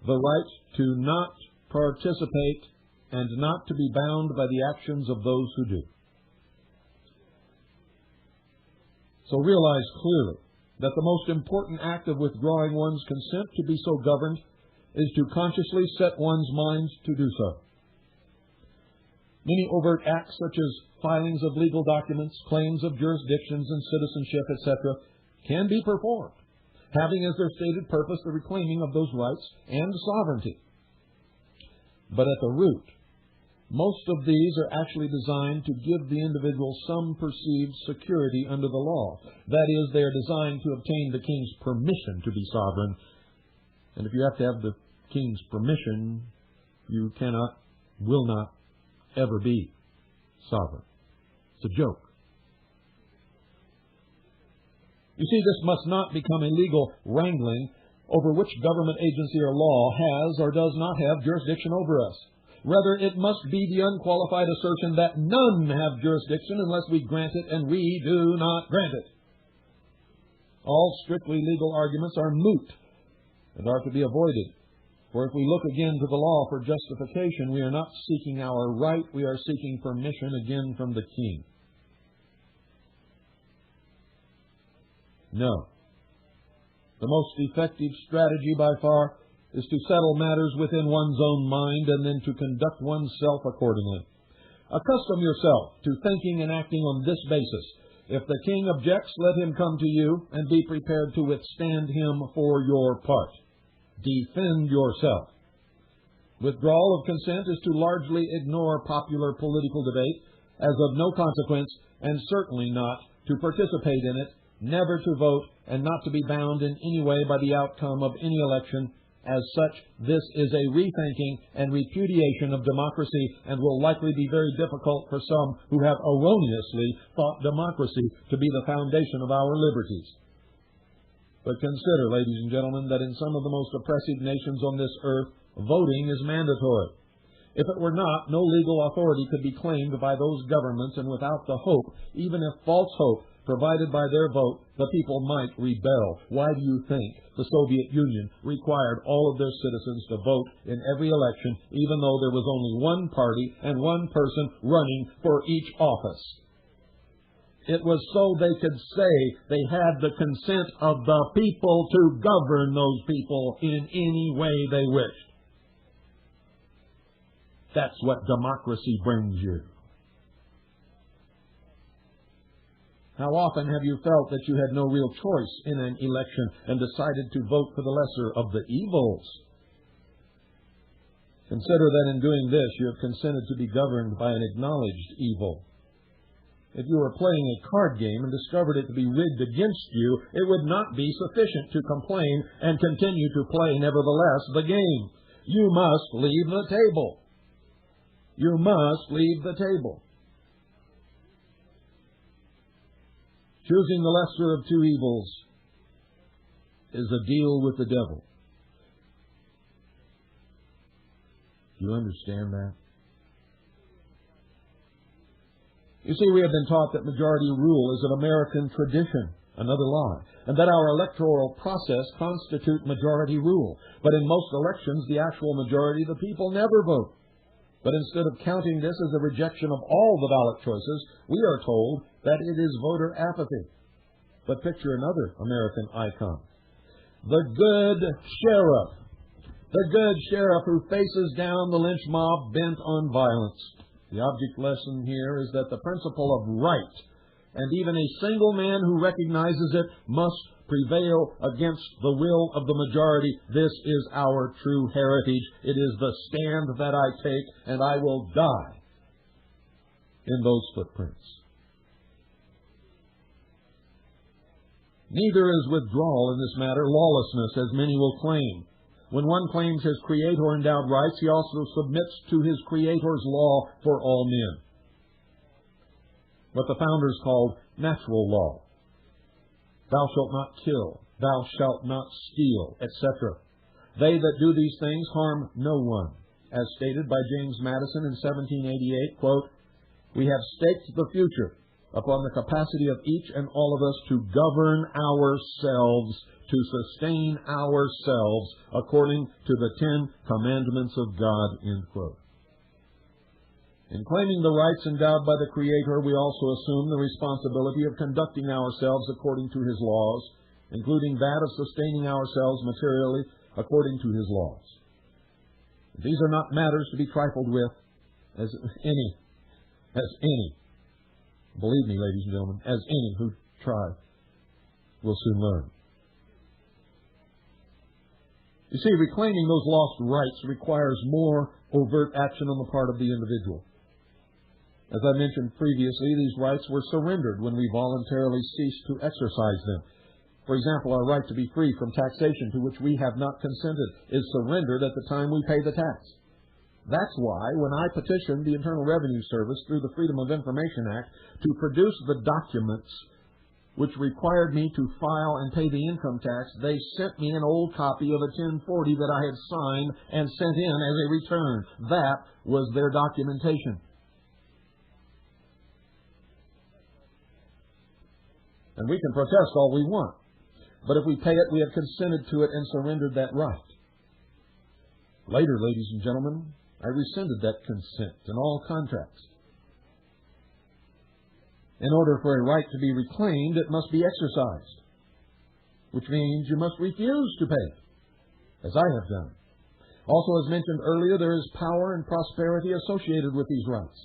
Speaker 1: the right to not participate and not to be bound by the actions of those who do. So realize clearly that the most important act of withdrawing one's consent to be so governed is to consciously set one's mind to do so. Many overt acts such as filings of legal documents, claims of jurisdictions and citizenship, etc., can be performed, having as their stated purpose the reclaiming of those rights and sovereignty. But at the root, most of these are actually designed to give the individual some perceived security under the law. That is, they are designed to obtain the king's permission to be sovereign. And if you have to have the king's permission, you cannot, will not, ever be sovereign. It's a joke. You see, this must not become a legal wrangling over which government agency or law has or does not have jurisdiction over us. Rather, it must be the unqualified assertion that none have jurisdiction unless we grant it, and we do not grant it. All strictly legal arguments are moot and are to be avoided. For if we look again to the law for justification, we are not seeking our right, we are seeking permission again from the king. No. The most effective strategy by far is to settle matters within one's own mind and then to conduct oneself accordingly. Accustom yourself to thinking and acting on this basis. If the king objects, let him come to you and be prepared to withstand him for your part. Defend yourself. Withdrawal of consent is to largely ignore popular political debate as of no consequence, and certainly not to participate in it, never to vote, and not to be bound in any way by the outcome of any election. As such, this is a rethinking and repudiation of democracy and will likely be very difficult for some who have erroneously thought democracy to be the foundation of our liberties. But consider, ladies and gentlemen, that in some of the most oppressive nations on this earth, voting is mandatory. If it were not, no legal authority could be claimed by those governments, and without the hope, even if false hope, provided by their vote, the people might rebel. Why do you think the Soviet Union required all of their citizens to vote in every election, even though there was only one party and one person running for each office? It was so they could say they had the consent of the people to govern those people in any way they wished. That's what democracy brings you. How often have you felt that you had no real choice in an election and decided to vote for the lesser of the evils? Consider that in doing this, you have consented to be governed by an acknowledged evil. If you were playing a card game and discovered it to be rigged against you, it would not be sufficient to complain and continue to play, nevertheless, the game. You must leave the table. You must leave the table. Choosing the lesser of two evils is a deal with the devil. Do you understand that? You see, we have been taught that majority rule is an American tradition, another lie, and that our electoral process constitutes majority rule. But in most elections, the actual majority of the people never vote. But instead of counting this as a rejection of all the ballot choices, we are told that it is voter apathy. But picture another American icon. The good sheriff. The good sheriff who faces down the lynch mob bent on violence. The object lesson here is that the principle of right, and even a single man who recognizes it, must prevail against the will of the majority. This is our true heritage. It is the stand that I take, and I will die in those footprints. Neither is withdrawal in this matter lawlessness, as many will claim. When one claims his Creator endowed rights, he also submits to his Creator's law for all men. What the founders called natural law. Thou shalt not kill, thou shalt not steal, etc. They that do these things harm no one. As stated by James Madison in 1788, quote, "We have staked the future upon the capacity of each and all of us to govern ourselves, to sustain ourselves according to the 10 commandments of God," end quote. In claiming the rights endowed by the Creator, we also assume the responsibility of conducting ourselves according to His laws, including that of sustaining ourselves materially according to His laws. These are not matters to be trifled with, as any, believe me, ladies and gentlemen, as any who try will soon learn. You see, reclaiming those lost rights requires more overt action on the part of the individual. As I mentioned previously, these rights were surrendered when we voluntarily ceased to exercise them. For example, our right to be free from taxation to which we have not consented is surrendered at the time we pay the tax. That's why, when I petitioned the Internal Revenue Service through the Freedom of Information Act to produce the documents which required me to file and pay the income tax, they sent me an old copy of a 1040 that I had signed and sent in as a return. That was their documentation. And we can protest all we want, but if we pay it, we have consented to it and surrendered that right. Later, ladies and gentlemen, I rescinded that consent in all contracts. In order for a right to be reclaimed, it must be exercised, which means you must refuse to pay it, as I have done. Also, as mentioned earlier, there is power and prosperity associated with these rights.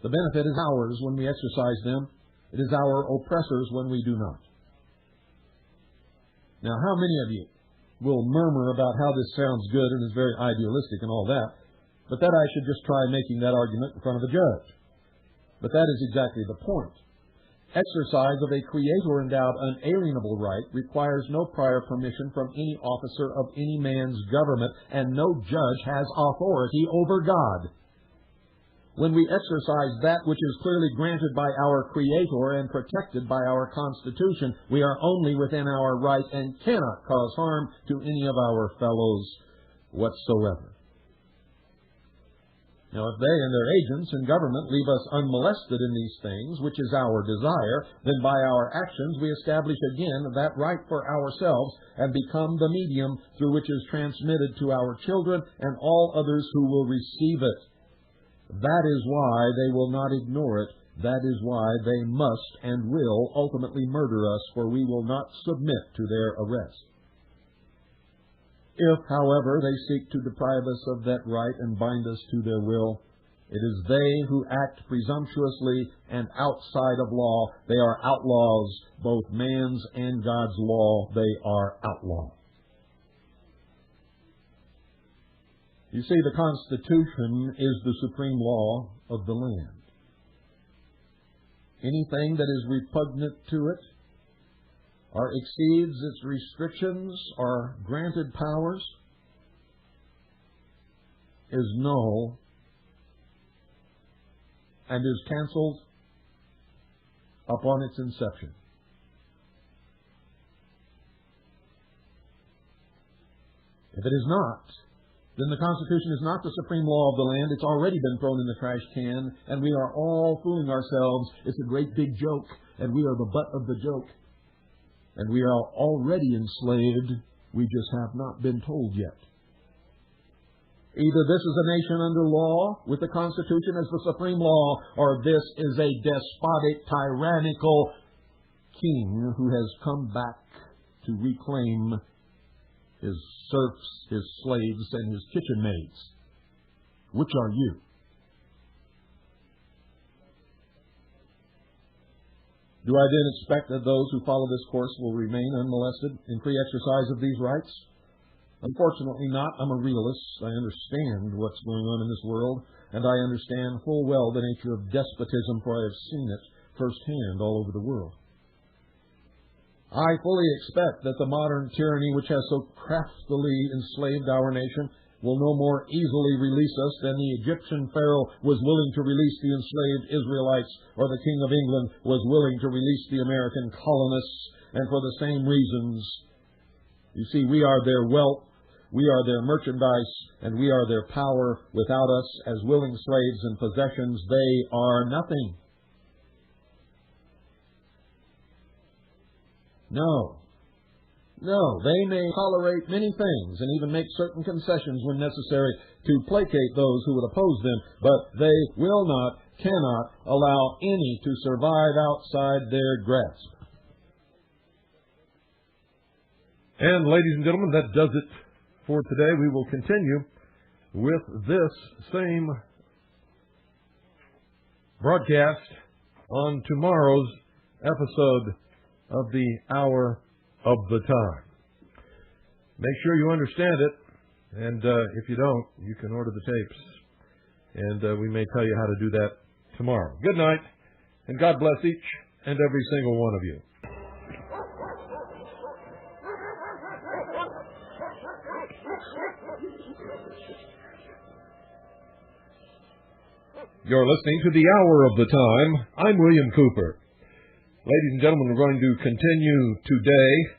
Speaker 1: The benefit is ours when we exercise them. It is our oppressors when we do not. Now, how many of you will murmur about how this sounds good and is very idealistic and all that, but that I should just try making that argument in front of a judge? But that is exactly the point. Exercise of a Creator-endowed unalienable right requires no prior permission from any officer of any man's government, and no judge has authority over God. When we exercise that which is clearly granted by our Creator and protected by our Constitution, we are only within our right and cannot cause harm to any of our fellows whatsoever. Now, if they and their agents in government leave us unmolested in these things, which is our desire, then by our actions we establish again that right for ourselves and become the medium through which is transmitted to our children and all others who will receive it. That is why they will not ignore it. That is why they must and will ultimately murder us, for we will not submit to their arrest. If, however, they seek to deprive us of that right and bind us to their will, it is they who act presumptuously and outside of law. They are outlaws, both man's and God's law. They are outlaws. You see, the Constitution is the supreme law of the land. Anything that is repugnant to it or exceeds its restrictions or granted powers is null and is canceled upon its inception. If it is not, then the Constitution is not the supreme law of the land. It's already been thrown in the trash can, and we are all fooling ourselves. It's a great big joke, and we are the butt of the joke. And we are already enslaved. We just have not been told yet. Either this is a nation under law, with the Constitution as the supreme law, or this is a despotic, tyrannical king who has come back to reclaim his serfs, his slaves, and his kitchen maids. Which are you? Do I then expect that those who follow this course will remain unmolested in free exercise of these rights? Unfortunately not. I'm a realist. I understand what's going on in this world, and I understand full well the nature of despotism, for I have seen it firsthand all over the world. I fully expect that the modern tyranny which has so craftily enslaved our nation will no more easily release us than the Egyptian Pharaoh was willing to release the enslaved Israelites, or the King of England was willing to release the American colonists, and for the same reasons. You see, we are their wealth, we are their merchandise, and we are their power. Without us as willing slaves and possessions, they are nothing. No, they may tolerate many things and even make certain concessions when necessary to placate those who would oppose them, but they will not, cannot allow any to survive outside their grasp. And ladies and gentlemen, that does it for today. We will continue with this same broadcast on tomorrow's episode of the Hour of the Time. Make sure you understand it, and if you don't, you can order the tapes, and we may tell you how to do that tomorrow. Good night, and God bless each and every single one of you. You're listening to The Hour of the Time. I'm William Cooper. Ladies and gentlemen, we're going to continue today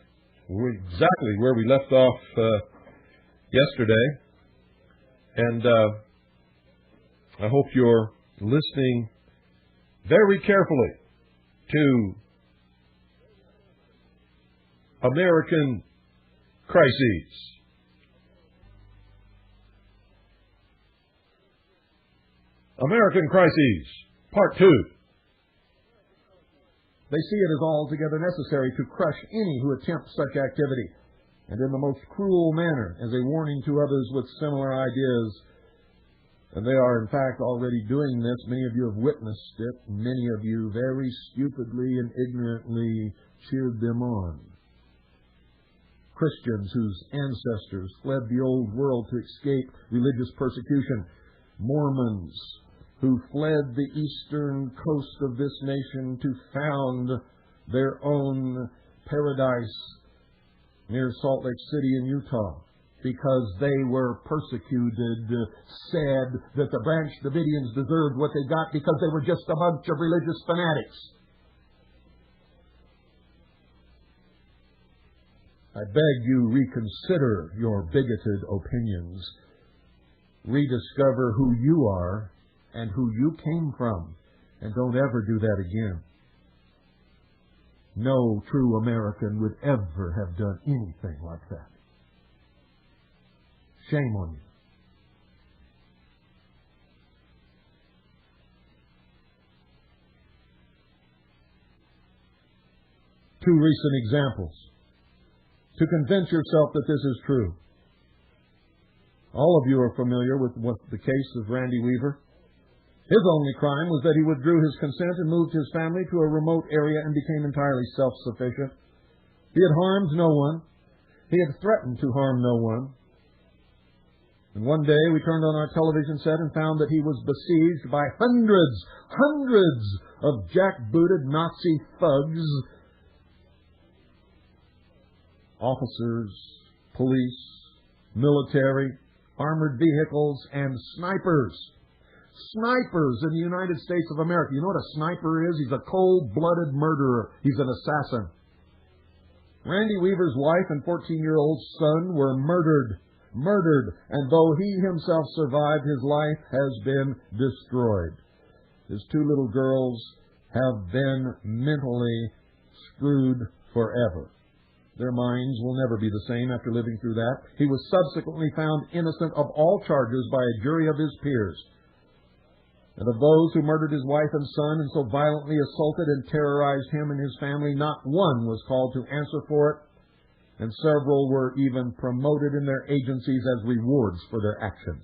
Speaker 1: exactly where we left off yesterday. And I hope you're listening very carefully to American crises. American Crises, Part 2. They see it as altogether necessary to crush any who attempt such activity, and in the most cruel manner, as a warning to others with similar ideas. And they are, in fact, already doing this. Many of you have witnessed it. Many of you very stupidly and ignorantly cheered them on. Christians whose ancestors fled the old world to escape religious persecution. Mormons who fled the eastern coast of this nation to found their own paradise near Salt Lake City in Utah because they were persecuted, said that the Branch Davidians deserved what they got because they were just a bunch of religious fanatics. I beg you, reconsider your bigoted opinions. Rediscover who you are and who you came from, and don't ever do that again. No true American would ever have done anything like that. Shame on you. Two recent examples to convince yourself that this is true. All of you are familiar with the case of Randy Weaver. His only crime was that he withdrew his consent and moved his family to a remote area and became entirely self-sufficient. He had harmed no one. He had threatened to harm no one. And one day we turned on our television set and found that he was besieged by hundreds of jackbooted Nazi thugs, officers, police, military, armored vehicles, and snipers. Snipers in the United States of America. You know what a sniper is? He's a cold-blooded murderer. He's an assassin. Randy Weaver's wife and 14-year-old son were murdered. And though he himself survived, his life has been destroyed. His two little girls have been mentally screwed forever. Their minds will never be the same after living through that. He was subsequently found innocent of all charges by a jury of his peers. And of those who murdered his wife and son and so violently assaulted and terrorized him and his family, not one was called to answer for it, and several were even promoted in their agencies as rewards for their actions.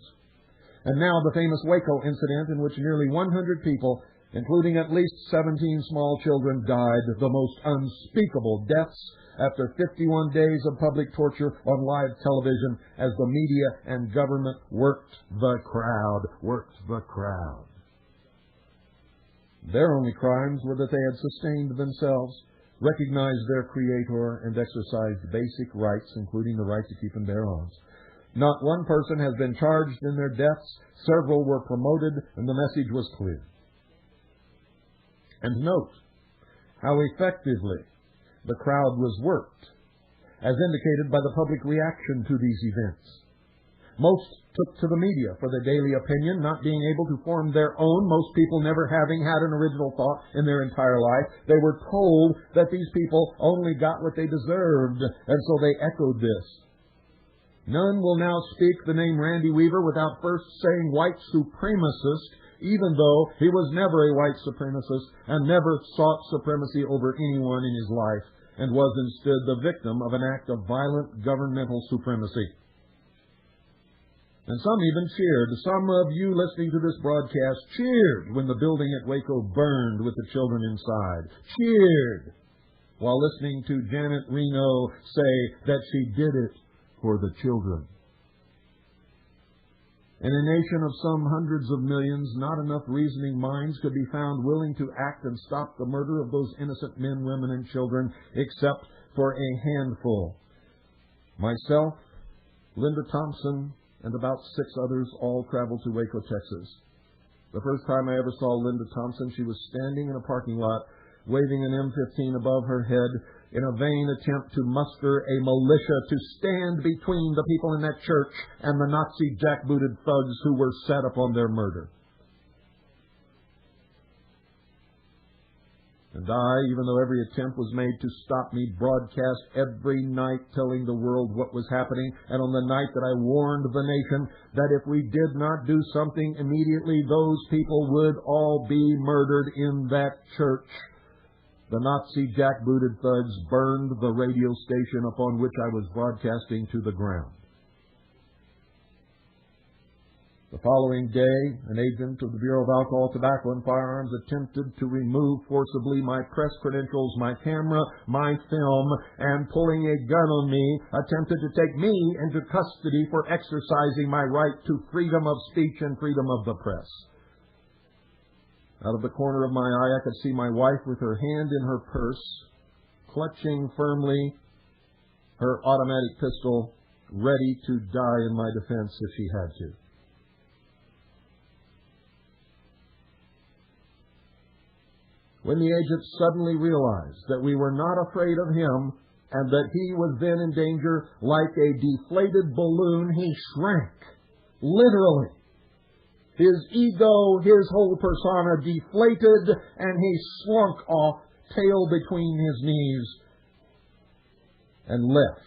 Speaker 1: And now the famous Waco incident, in which nearly 100 people, including at least 17 small children, died the most unspeakable deaths after 51 days of public torture on live television as the media and government worked the crowd. Their only crimes were that they had sustained themselves, recognized their Creator, and exercised basic rights, including the right to keep and bear arms. Not one person has been charged in their deaths. Several were promoted, and the message was clear. And note how effectively the crowd was worked, as indicated by the public reaction to these events. Most took to the media for their daily opinion, not being able to form their own, most people never having had an original thought in their entire life. They were told that these people only got what they deserved, and so they echoed this. None will now speak the name Randy Weaver without first saying white supremacist, even though he was never a white supremacist and never sought supremacy over anyone in his life, and was instead the victim of an act of violent governmental supremacy. And some even cheered. Some of you listening to this broadcast cheered when the building at Waco burned with the children inside. Cheered while listening to Janet Reno say that she did it for the children. In a nation of some hundreds of millions, not enough reasoning minds could be found willing to act and stop the murder of those innocent men, women, and children, except for a handful. Myself, Linda Thompson, and about 6 others all traveled to Waco, Texas. The first time I ever saw Linda Thompson, she was standing in a parking lot, waving an M15 above her head in a vain attempt to muster a militia to stand between the people in that church and the Nazi jackbooted thugs who were set upon their murder. And I, even though every attempt was made to stop me, broadcast every night telling the world what was happening, and on the night that I warned the nation that if we did not do something immediately, those people would all be murdered in that church. The Nazi jackbooted thugs burned the radio station upon which I was broadcasting to the ground. The following day, an agent of the Bureau of Alcohol, Tobacco, and Firearms attempted to remove forcibly my press credentials, my camera, my film, and pulling a gun on me, attempted to take me into custody for exercising my right to freedom of speech and freedom of the press. Out of the corner of my eye, I could see my wife with her hand in her purse, clutching firmly her automatic pistol, ready to die in my defense if she had to. When the agent suddenly realized that we were not afraid of him and that he was then in danger, like a deflated balloon, he shrank, literally. His ego, his whole persona deflated, and he slunk off, tail between his knees, and left.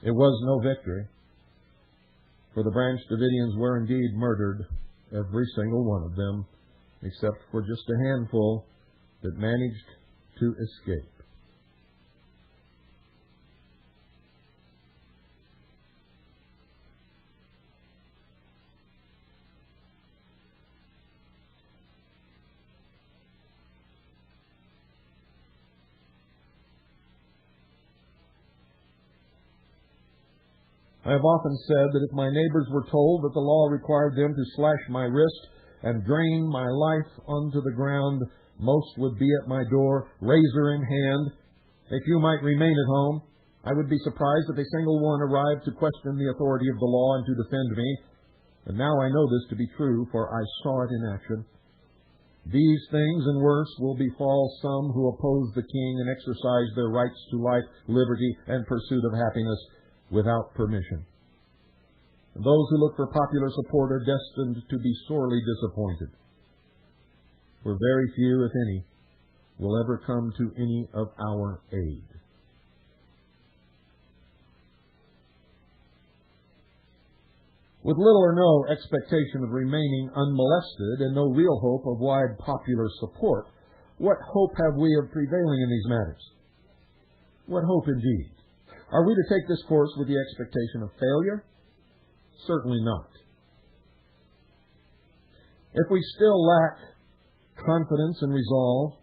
Speaker 1: It was no victory, for the Branch Davidians were indeed murdered, every single one of them, except for just a handful that managed to escape. I have often said that if my neighbors were told that the law required them to slash my wrist and drain my life onto the ground, most would be at my door, razor in hand. A few might remain at home. I would be surprised if a single one arrived to question the authority of the law and to defend me. And now I know this to be true, for I saw it in action. These things and worse will befall some who oppose the King and exercise their rights to life, liberty, and pursuit of happiness without permission. And those who look for popular support are destined to be sorely disappointed, for very few, if any, will ever come to any of our aid. With little or no expectation of remaining unmolested and no real hope of wide popular support, what hope have we of prevailing in these matters? What hope indeed? Are we to take this course with the expectation of failure? Certainly not. If we still lack confidence and resolve,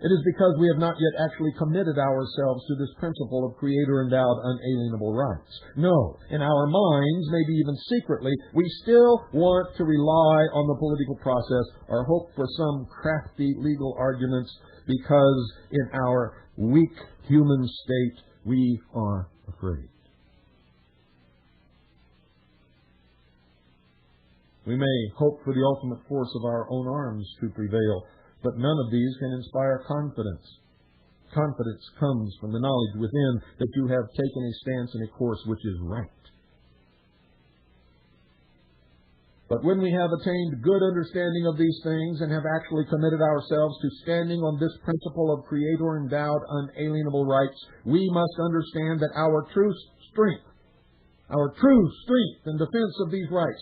Speaker 1: it is because we have not yet actually committed ourselves to this principle of Creator-endowed unalienable rights. No, in our minds, maybe even secretly, we still want to rely on the political process or hope for some crafty legal arguments because in our weak human state, we are afraid. We may hope for the ultimate force of our own arms to prevail, but none of these can inspire confidence. Confidence comes from the knowledge within that you have taken a stance in a course which is right. But when we have attained good understanding of these things and have actually committed ourselves to standing on this principle of Creator-endowed unalienable rights, we must understand that our true strength in defense of these rights,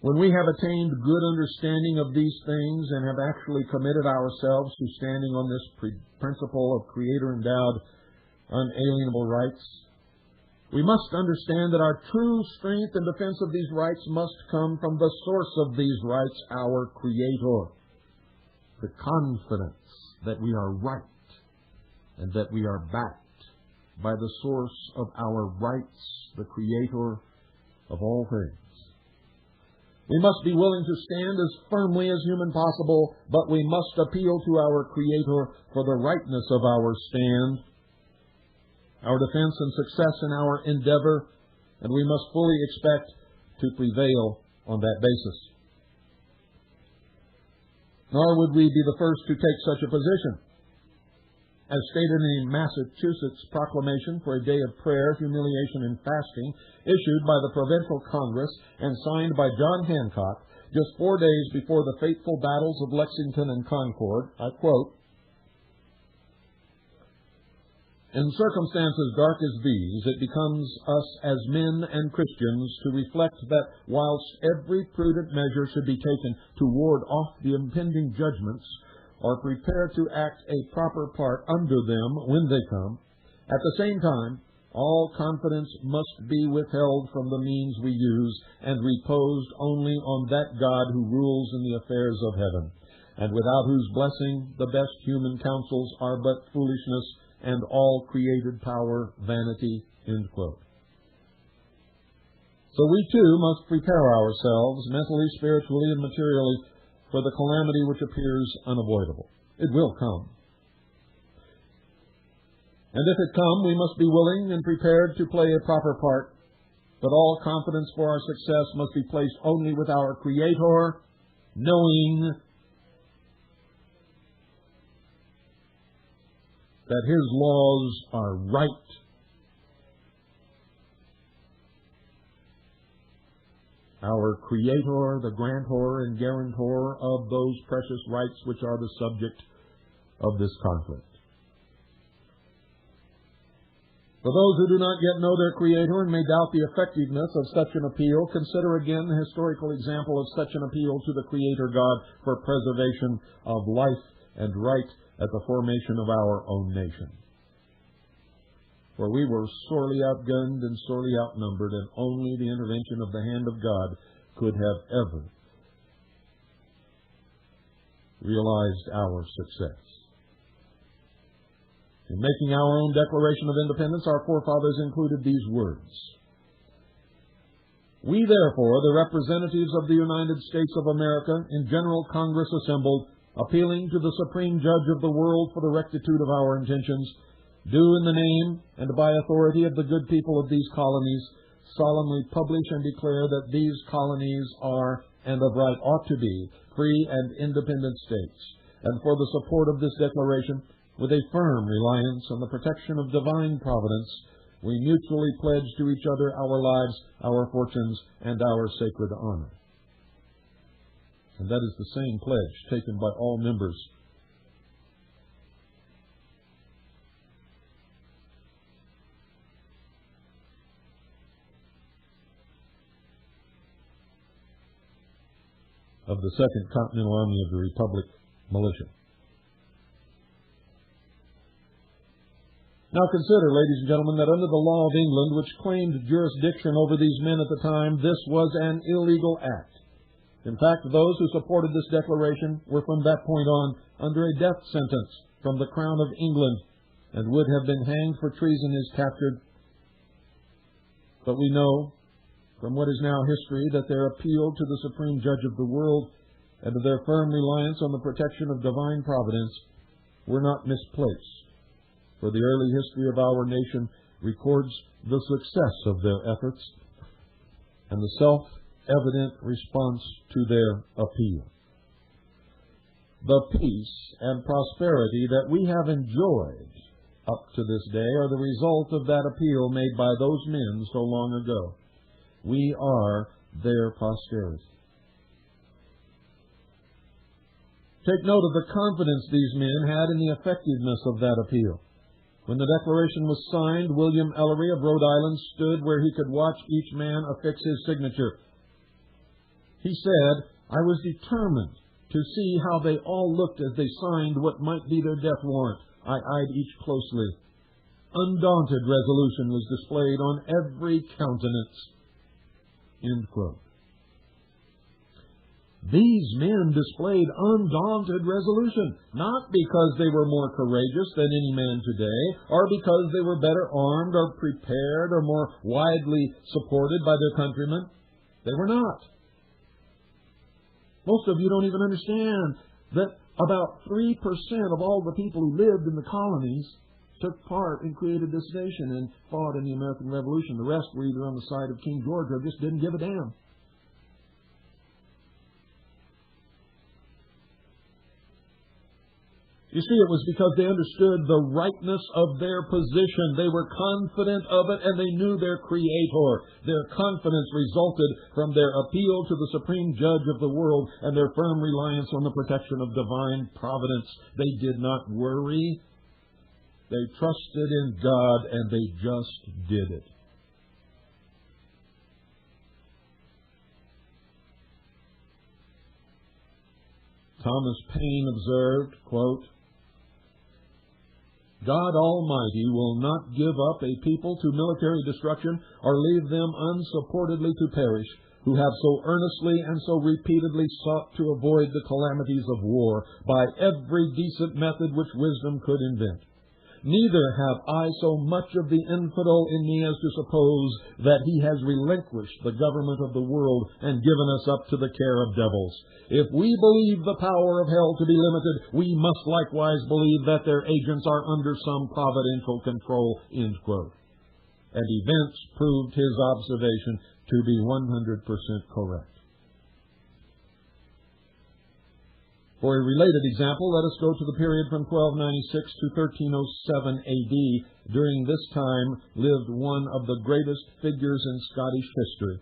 Speaker 1: when we have attained good understanding of these things and have actually committed ourselves to standing on this principle of Creator-endowed unalienable rights, We must understand that our true strength in defense of these rights must come from the source of these rights, our Creator. The confidence that we are right and that we are backed by the source of our rights, the Creator of all things. We must be willing to stand as firmly as human possible, but we must appeal to our Creator for the rightness of our stand, our defense and success in our endeavor, and we must fully expect to prevail on that basis. Nor would we be the first to take such a position. As stated in a Massachusetts proclamation for a day of prayer, humiliation, and fasting, issued by the Provincial Congress and signed by John Hancock just 4 days before the fateful battles of Lexington and Concord, I quote, "In circumstances dark as these, it becomes us as men and Christians to reflect that whilst every prudent measure should be taken to ward off the impending judgments, or prepare to act a proper part under them when they come, at the same time, all confidence must be withheld from the means we use and reposed only on that God who rules in the affairs of heaven, and without whose blessing the best human counsels are but foolishness and all created power vanity." End quote. So we too must prepare ourselves mentally, spiritually, and materially for the calamity which appears unavoidable. It will come. And if it come, we must be willing and prepared to play a proper part, but all confidence for our success must be placed only with our Creator, knowing that His laws are right, our Creator, the grantor and guarantor of those precious rights which are the subject of this conflict. For those who do not yet know their Creator and may doubt the effectiveness of such an appeal, consider again the historical example of such an appeal to the Creator God for preservation of life and right at the formation of our own nation. For we were sorely outgunned and sorely outnumbered, and only the intervention of the hand of God could have ever realized our success. In making our own Declaration of Independence, our forefathers included these words: "We, therefore, the representatives of the United States of America, in General Congress assembled, appealing to the Supreme Judge of the world for the rectitude of our intentions, do in the name and by authority of the good people of these colonies solemnly publish and declare that these colonies are, and of right ought to be, free and independent states, and for the support of this declaration, with a firm reliance on the protection of divine providence, we mutually pledge to each other our lives, our fortunes, and our sacred honor." And that is the same pledge taken by all members of the Second Continental Army of the Republic Militia. Now consider, ladies and gentlemen, that under the law of England, which claimed jurisdiction over these men at the time, this was an illegal act. In fact, those who supported this declaration were from that point on under a death sentence from the Crown of England and would have been hanged for treason if captured. But we know from what is now history that their appeal to the Supreme Judge of the world and to their firm reliance on the protection of divine providence were not misplaced, for the early history of our nation records the success of their efforts and the self-evident response to their appeal. The peace and prosperity that we have enjoyed up to this day are the result of that appeal made by those men so long ago. We are their posterity. Take note of the confidence these men had in the effectiveness of that appeal. When the declaration was signed, William Ellery of Rhode Island stood where he could watch each man affix his signature. He said, "I was determined to see how they all looked as they signed what might be their death warrant. I eyed each closely. undaunted resolution was displayed on every countenance." End quote. These men displayed undaunted resolution, not because they were more courageous than any man today, or because they were better armed or prepared or more widely supported by their countrymen. They were not. Most of you don't even understand that about 3% of all the people who lived in the colonies took part and created this nation and fought in the American Revolution. The rest were either on the side of King George or just didn't give a damn. You see, it was because they understood the rightness of their position. They were confident of it, and they knew their Creator. Their confidence resulted from their appeal to the Supreme Judge of the world and their firm reliance on the protection of divine providence. They did not worry. They trusted in God, and they just did it. Thomas Paine observed, quote, "God Almighty will not give up a people to military destruction or leave them unsupportedly to perish, who have so earnestly and so repeatedly sought to avoid the calamities of war by every decent method which wisdom could invent. Neither have I so much of the infidel in me as to suppose that he has relinquished the government of the world and given us up to the care of devils. If we believe the power of hell to be limited, we must likewise believe that their agents are under some providential control." End quote. And events proved his observation to be 100% correct. For a related example, let us go to the period from 1296 to 1307 A.D. During this time lived one of the greatest figures in Scottish history,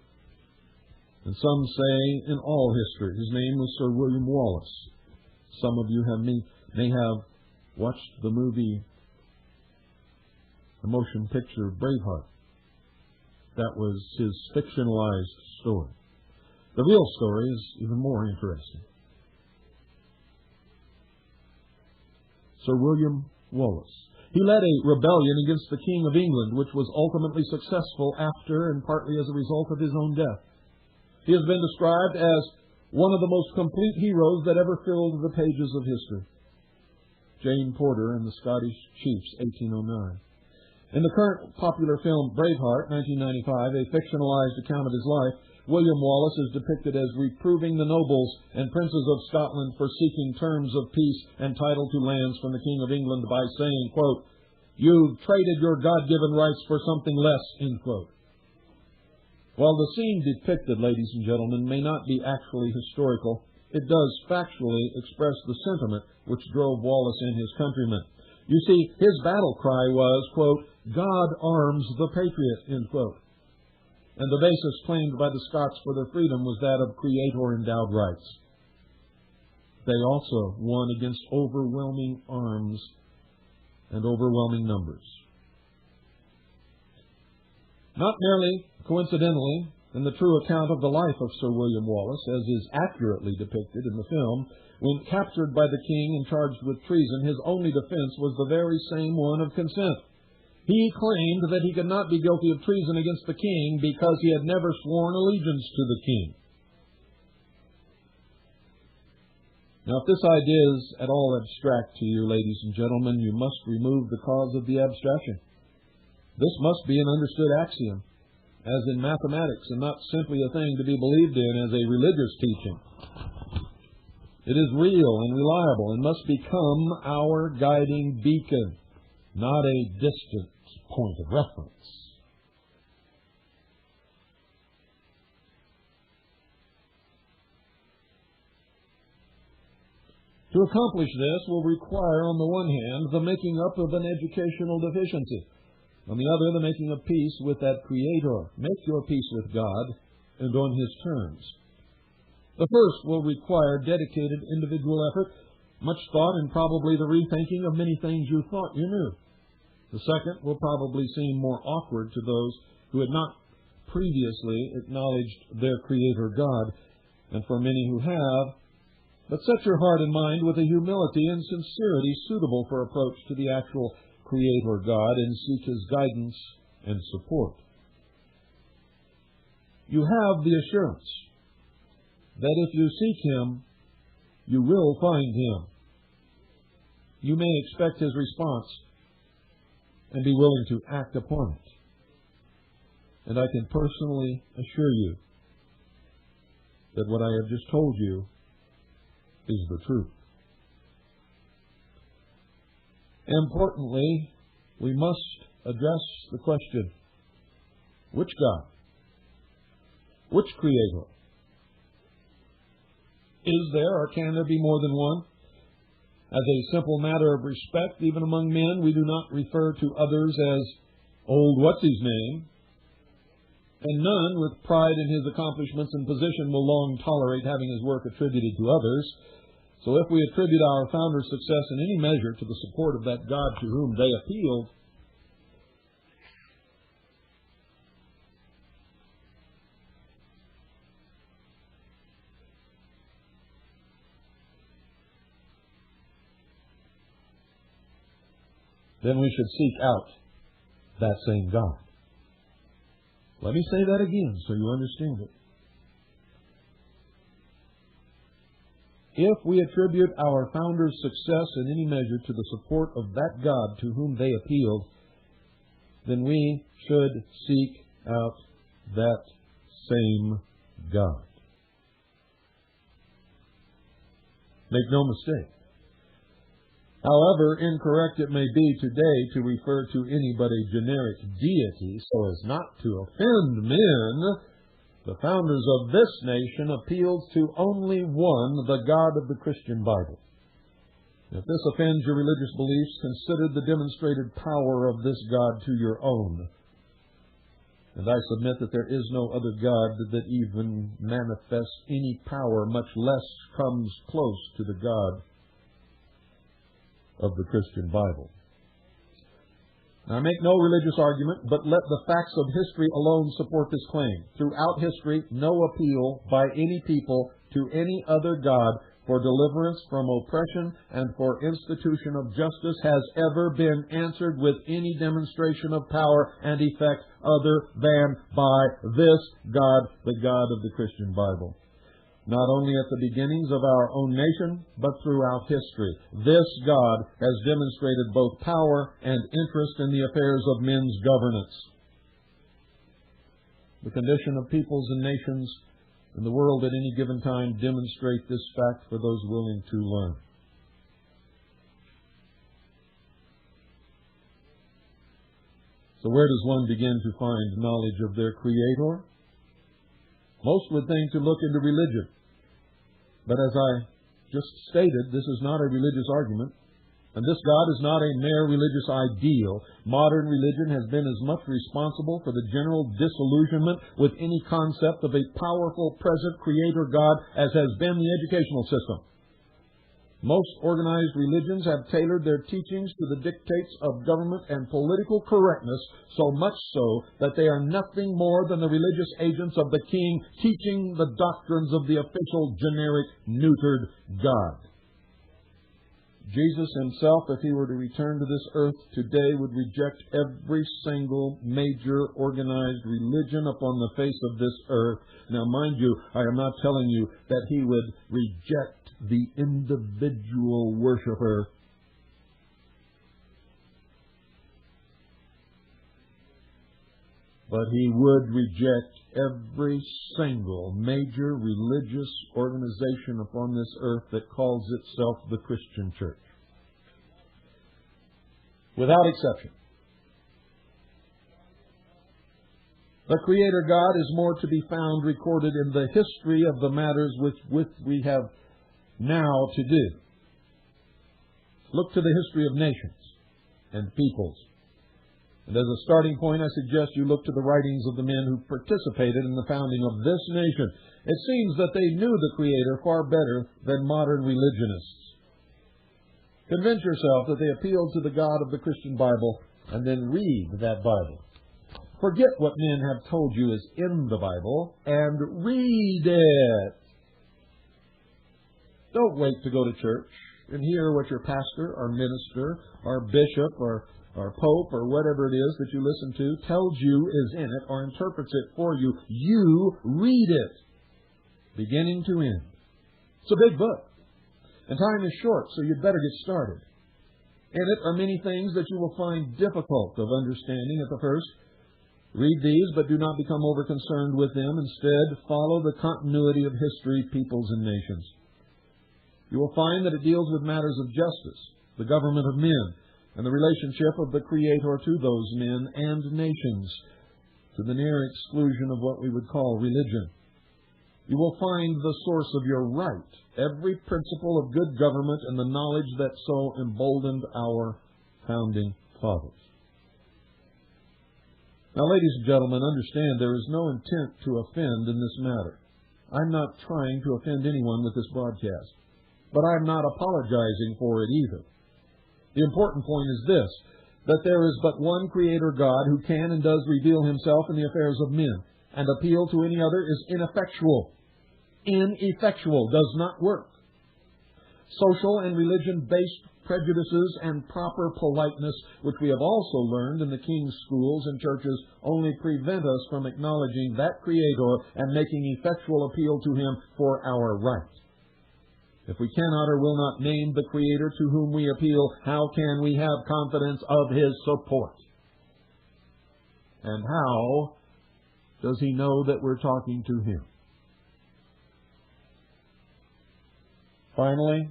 Speaker 1: and some say in all history. His name was Sir William Wallace. Some of you may have watched the motion picture Braveheart. That was his fictionalized story. The real story is even more interesting. Sir William Wallace. He led a rebellion against the King of England, which was ultimately successful after and partly as a result of his own death. He has been described as one of the most complete heroes that ever filled the pages of history. Jane Porter and the Scottish Chiefs, 1809. In the current popular film Braveheart, 1995, a fictionalized account of his life, William Wallace is depicted as reproving the nobles and princes of Scotland for seeking terms of peace and title to lands from the King of England by saying, quote, "You've traded your God-given rights for something less," end quote. While the scene depicted, ladies and gentlemen, may not be actually historical, it does factually express the sentiment which drove Wallace and his countrymen. You see, his battle cry was, quote, "God arms the patriot," end quote. And the basis claimed by the Scots for their freedom was that of Creator-endowed rights. They also won against overwhelming arms and overwhelming numbers. Not merely coincidentally, in the true account of the life of Sir William Wallace, as is accurately depicted in the film, when captured by the king and charged with treason, his only defense was the very same one of consent. He claimed that he could not be guilty of treason against the king because he had never sworn allegiance to the king. Now, if this idea is at all abstract to you, ladies and gentlemen, you must remove the cause of the abstraction. This must be an understood axiom, as in mathematics, and not simply a thing to be believed in as a religious teaching. It is real and reliable and must become our guiding beacon, not a distant point of reference. To accomplish this will require, on the one hand, the making up of an educational deficiency. On the other, the making of peace with that Creator. Make your peace with God and on His terms. The first will require dedicated individual effort, much thought, and probably the rethinking of many things you thought you knew. The second will probably seem more awkward to those who had not previously acknowledged their Creator God, and for many who have. But set your heart and mind with a humility and sincerity suitable for approach to the actual Creator God and seek His guidance and support. You have the assurance that if you seek Him, you will find Him. You may expect His response and be willing to act upon it. And I can personally assure you that what I have just told you is the truth. Importantly, we must address the question, which God? Which Creator? Is there or can there be more than one? As a simple matter of respect, even among men, we do not refer to others as old what's-his-name, and none with pride in his accomplishments and position will long tolerate having his work attributed to others. So if we attribute our founder's success in any measure to the support of that God to whom they appealed, then we should seek out that same God. Let me say that again so you understand it. If we attribute our founder's success in any measure to the support of that God to whom they appealed, then we should seek out that same God. Make no mistake. However incorrect it may be today to refer to any but a generic deity so as not to offend men, the founders of this nation appealed to only one, the God of the Christian Bible. If this offends your religious beliefs, consider the demonstrated power of this God to your own. And I submit that there is no other God that even manifests any power, much less comes close to the God of the Christian Bible. Now, I make no religious argument, but let the facts of history alone support this claim. Throughout history, no appeal by any people to any other God for deliverance from oppression and for institution of justice has ever been answered with any demonstration of power and effect other than by this God, the God of the Christian Bible. Not only at the beginnings of our own nation, but throughout history. This God has demonstrated both power and interest in the affairs of men's governance. The condition of peoples and nations in the world at any given time demonstrate this fact for those willing to learn. So where does one begin to find knowledge of their Creator? Most would think to look into religion. But as I just stated, this is not a religious argument, and this God is not a mere religious ideal. Modern religion has been as much responsible for the general disillusionment with any concept of a powerful present Creator God as has been the educational system. Most organized religions have tailored their teachings to the dictates of government and political correctness, so much so that they are nothing more than the religious agents of the king teaching the doctrines of the official, generic, neutered God. Jesus himself, if he were to return to this earth today, would reject every single major organized religion upon the face of this earth. Now, mind you, I am not telling you that he would reject the individual worshiper. But he would reject every single major religious organization upon this earth that calls itself the Christian Church. Without exception. The Creator God is more to be found recorded in the history of the matters with we have now to do. Look to the history of nations and peoples. And as a starting point, I suggest you look to the writings of the men who participated in the founding of this nation. It seems that they knew the Creator far better than modern religionists. Convince yourself that they appealed to the God of the Christian Bible, and then read that Bible. Forget what men have told you is in the Bible, and read it. Don't wait to go to church and hear what your pastor or minister or bishop or or pope or whatever it is that you listen to tells you is in it or interprets it for you, you read it, beginning to end. It's a big book, and time is short, so you'd better get started. In it are many things that you will find difficult of understanding at the first. Read these, but do not become over-concerned with them. Instead, follow the continuity of history, peoples, and nations. You will find that it deals with matters of justice, the government of men, and the relationship of the Creator to those men and nations, to the near exclusion of what we would call religion. You will find the source of your right, every principle of good government, and the knowledge that so emboldened our founding fathers. Now, ladies and gentlemen, understand there is no intent to offend in this matter. I'm not trying to offend anyone with this broadcast, but I'm not apologizing for it either. The important point is this, that there is but one Creator God who can and does reveal Himself in the affairs of men, and appeal to any other is ineffectual. Ineffectual, does not work. Social and religion-based prejudices and proper politeness, which we have also learned in the king's schools and churches, only prevent us from acknowledging that Creator and making effectual appeal to Him for our right. If we cannot or will not name the Creator to whom we appeal, how can we have confidence of His support? And how does He know that we're talking to Him? Finally,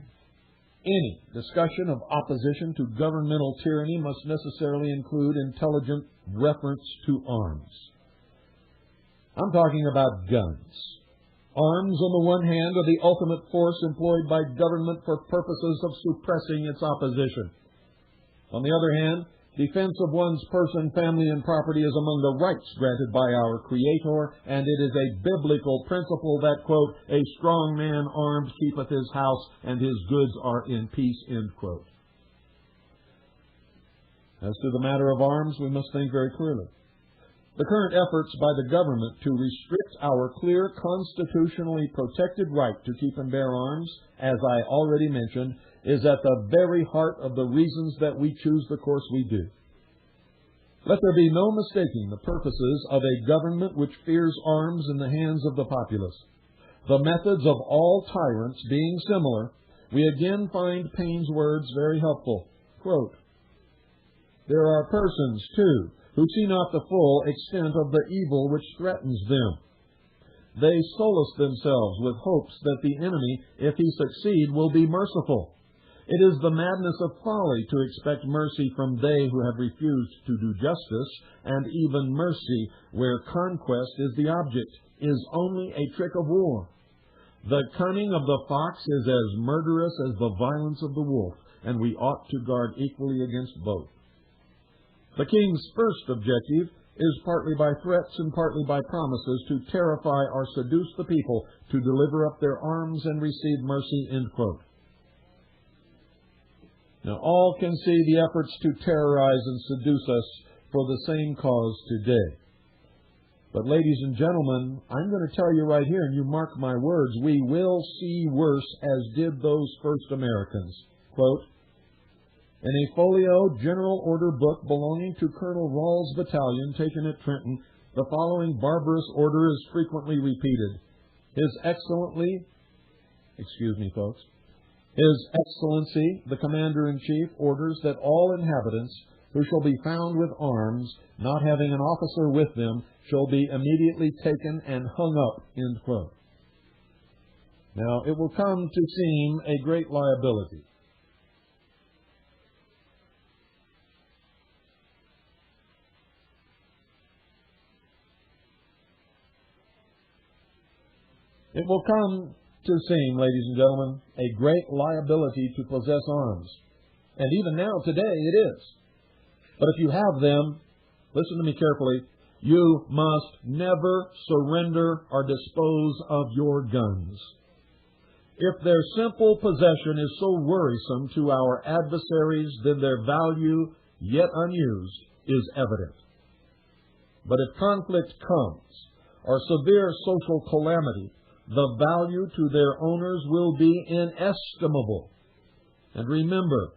Speaker 1: any discussion of opposition to governmental tyranny must necessarily include intelligent reference to arms. I'm talking about guns. Arms, on the one hand, are the ultimate force employed by government for purposes of suppressing its opposition. On the other hand, defense of one's person, family, and property is among the rights granted by our Creator, and it is a biblical principle that, quote, a strong man armed keepeth his house, and his goods are in peace, end quote. As to the matter of arms, we must think very clearly. The current efforts by the government to restrict our clear, constitutionally protected right to keep and bear arms, as I already mentioned, is at the very heart of the reasons that we choose the course we do. Let there be no mistaking the purposes of a government which fears arms in the hands of the populace. The methods of all tyrants being similar, we again find Paine's words very helpful. Quote, there are persons, too, who see not the full extent of the evil which threatens them. They solace themselves with hopes that the enemy, if he succeed, will be merciful. It is the madness of folly to expect mercy from they who have refused to do justice, and even mercy, where conquest is the object, is only a trick of war. The cunning of the fox is as murderous as the violence of the wolf, and we ought to guard equally against both. The king's first objective is partly by threats and partly by promises to terrify or seduce the people to deliver up their arms and receive mercy, end quote. Now, all can see the efforts to terrorize and seduce us for the same cause today. But, ladies and gentlemen, I'm going to tell you right here, and you mark my words, we will see worse, as did those first Americans. Quote, in a folio general order book belonging to Colonel Rawls' battalion taken at Trenton, the following barbarous order is frequently repeated. His Excellency, His Excellency, the Commander-in-Chief, orders that all inhabitants who shall be found with arms, not having an officer with them, shall be immediately taken and hung up, end quote. Now, it will come to seem a great liability. It will come to seem, ladies and gentlemen, a great liability to possess arms. And even now, today, it is. But if you have them, listen to me carefully, you must never surrender or dispose of your guns. If their simple possession is so worrisome to our adversaries, then their value, yet unused, is evident. But if conflict comes, or severe social calamity, the value to their owners will be inestimable. And remember,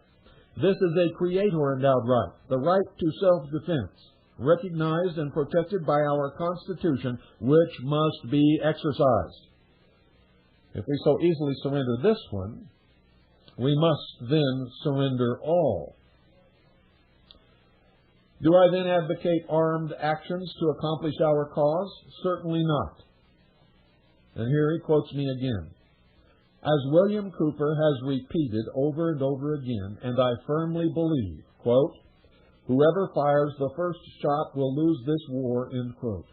Speaker 1: This is a Creator-endowed right, the right to self-defense, recognized and protected by our Constitution, which must be exercised. If we so easily surrender this one, we must then surrender all. Do I then advocate armed actions to accomplish our cause? Certainly not. And here he quotes me again. As William Cooper has repeated over and over again, and I firmly believe, quote, whoever fires the first shot will lose this war, end quote.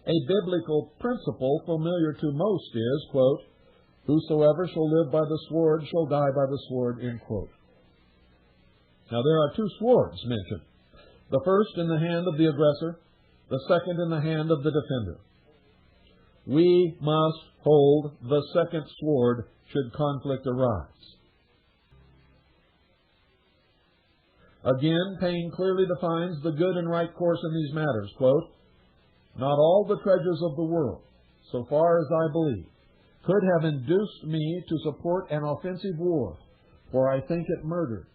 Speaker 1: A biblical principle familiar to most is, quote, whosoever shall live by the sword shall die by the sword, end quote. Now there are two swords mentioned. The first in the hand of the aggressor, the second in the hand of the defender. We must hold the second sword should conflict arise. Again, Paine clearly defines the good and right course in these matters. Quote, not all the treasures of the world, so far as I believe, could have induced me to support an offensive war, for I think it murder.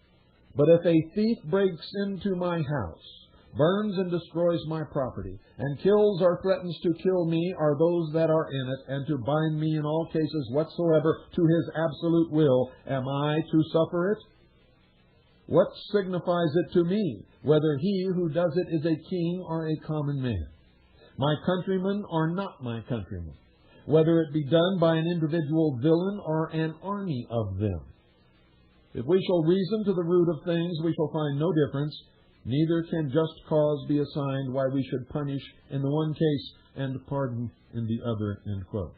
Speaker 1: But if a thief breaks into my house, burns and destroys my property, and kills or threatens to kill me or those that are in it, and to bind me in all cases whatsoever to his absolute will, am I to suffer it? What signifies it to me, whether he who does it is a king or a common man, my countrymen or not my countrymen, whether it be done by an individual villain or an army of them? If we shall reason to the root of things, we shall find no difference, neither can just cause be assigned why we should punish in the one case and pardon in the other, end quote.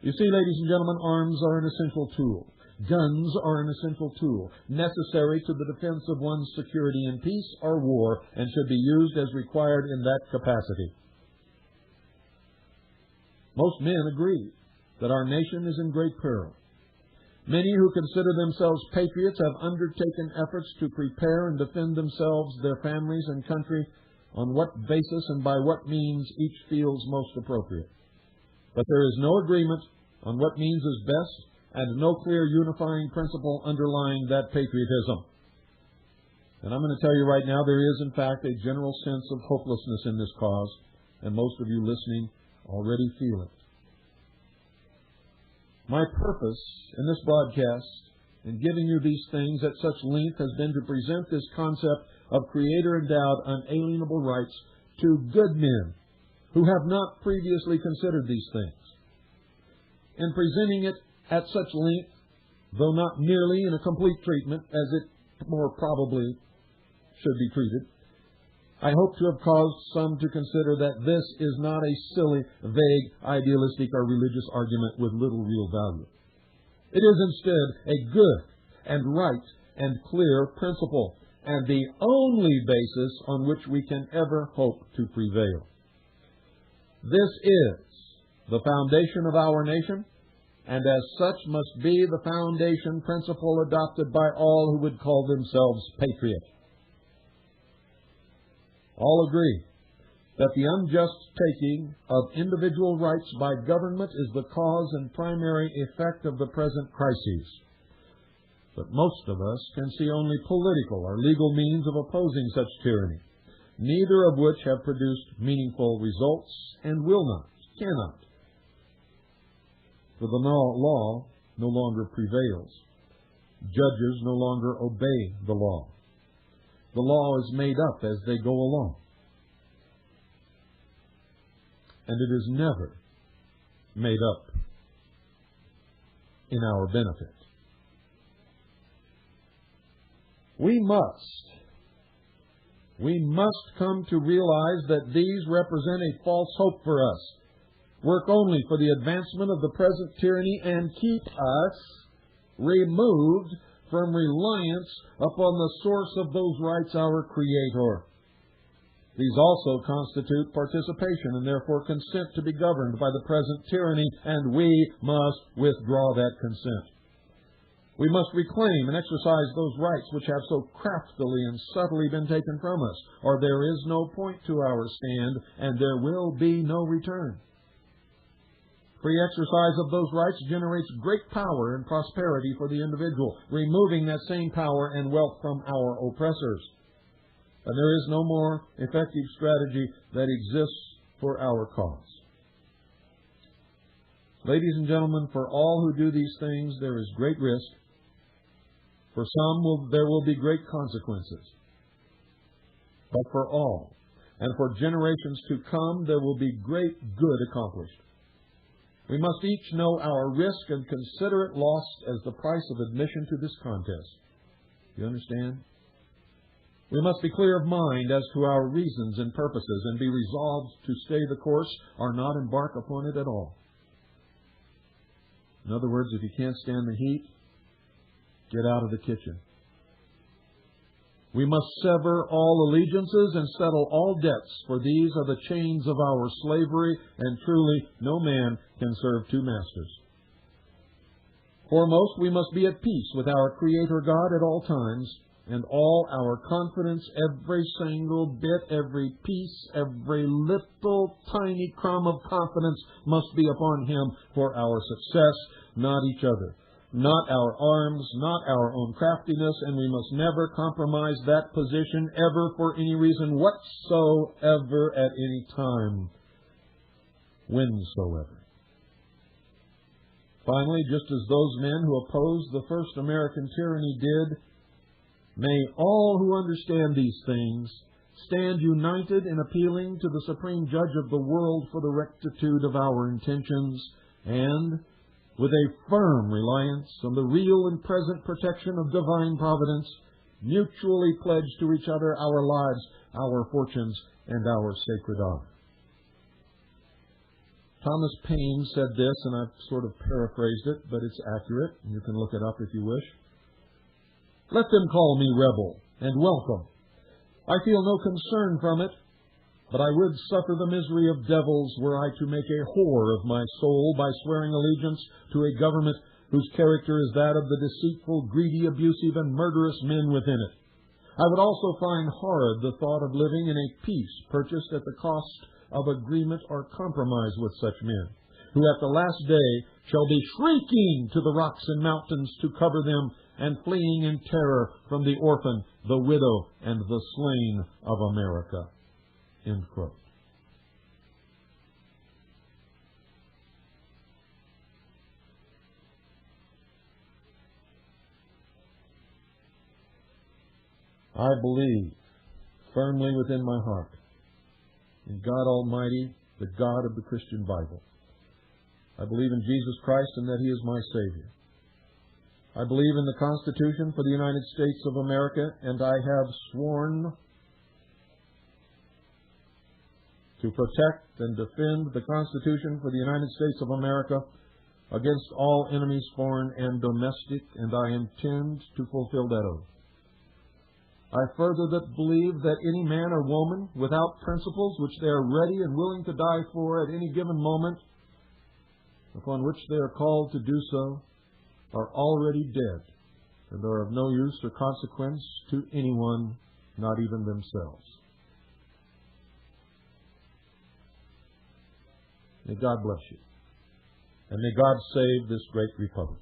Speaker 1: You see, ladies and gentlemen, arms are an essential tool. Guns are an essential tool, necessary to the defense of one's security in peace or war, and should be used as required in that capacity. Most men agree that our nation is in great peril. Many who consider themselves patriots have undertaken efforts to prepare and defend themselves, their families, and country on what basis and by what means each feels most appropriate. But there is no agreement on what means is best, and no clear unifying principle underlying that patriotism. And I'm going to tell you right now, there is in fact a general sense of hopelessness in this cause, and most of you listening already feel it. My purpose in this broadcast, in giving you these things at such length, has been to present this concept of Creator-endowed unalienable rights to good men who have not previously considered these things. In presenting it at such length, though not nearly in a complete treatment, as it more probably should be treated, I hope to have caused some to consider that this is not a silly, vague, idealistic, or religious argument with little real value. It is instead a good and right and clear principle, and the only basis on which we can ever hope to prevail. This is the foundation of our nation, and as such must be the foundation principle adopted by all who would call themselves patriots. All agree that the unjust taking of individual rights by government is the cause and primary effect of the present crises. But most of us can see only political or legal means of opposing such tyranny, neither of which have produced meaningful results and will not, cannot. For the law no longer prevails. Judges no longer obey the law. The law is made up as they go along. And it is never made up in our benefit. We must come to realize that these represent a false hope for us, work only for the advancement of the present tyranny, and keep us removed from reliance upon the source of those rights, our Creator. These also constitute participation and therefore consent to be governed by the present tyranny, and we must withdraw that consent. We must reclaim and exercise those rights which have so craftily and subtly been taken from us, or there is no point to our stand, and there will be no return. Free exercise of those rights generates great power and prosperity for the individual, removing that same power and wealth from our oppressors. And there is no more effective strategy that exists for our cause. Ladies and gentlemen, for all who do these things, there is great risk. For some, there will be great consequences. But for all, and for generations to come, there will be great good accomplished. We must each know our risk and consider it loss as the price of admission to this contest. You understand? We must be clear of mind as to our reasons and purposes and be resolved to stay the course or not embark upon it at all. In other words, if you can't stand the heat, get out of the kitchen. We must sever all allegiances and settle all debts, for these are the chains of our slavery, and truly no man can serve two masters. Foremost, we must be at peace with our Creator God at all times, and all our confidence, every single bit, every piece, every little tiny crumb of confidence must be upon Him for our success, not each other. Not our arms, not our own craftiness, and we must never compromise that position ever for any reason whatsoever at any time, whensoever. Finally, just as those men who opposed the first American tyranny did, may all who understand these things stand united in appealing to the Supreme Judge of the world for the rectitude of our intentions, and with a firm reliance on the real and present protection of divine providence, mutually pledge to each other our lives, our fortunes, and our sacred honor. Thomas Paine said this, and I've sort of paraphrased it, but it's accurate, and you can look it up if you wish. Let them call me rebel, and welcome. I feel no concern from it, but I would suffer the misery of devils were I to make a whore of my soul by swearing allegiance to a government whose character is that of the deceitful, greedy, abusive, and murderous men within it. I would also find horrid the thought of living in a peace purchased at the cost of agreement or compromise with such men, who at the last day shall be shrieking to the rocks and mountains to cover them, and fleeing in terror from the orphan, the widow, and the slain of America. End quote. I believe firmly within my heart in God Almighty, the God of the Christian Bible. I believe in Jesus Christ and that He is my Savior. I believe in the Constitution for the United States of America, and I have sworn to protect and defend the Constitution for the United States of America against all enemies, foreign and domestic, and I intend to fulfill that oath. I further believe that any man or woman without principles which they are ready and willing to die for at any given moment, upon which they are called to do so, are already dead, and are of no use or consequence to anyone, not even themselves. May God bless you, and may God save this great republic.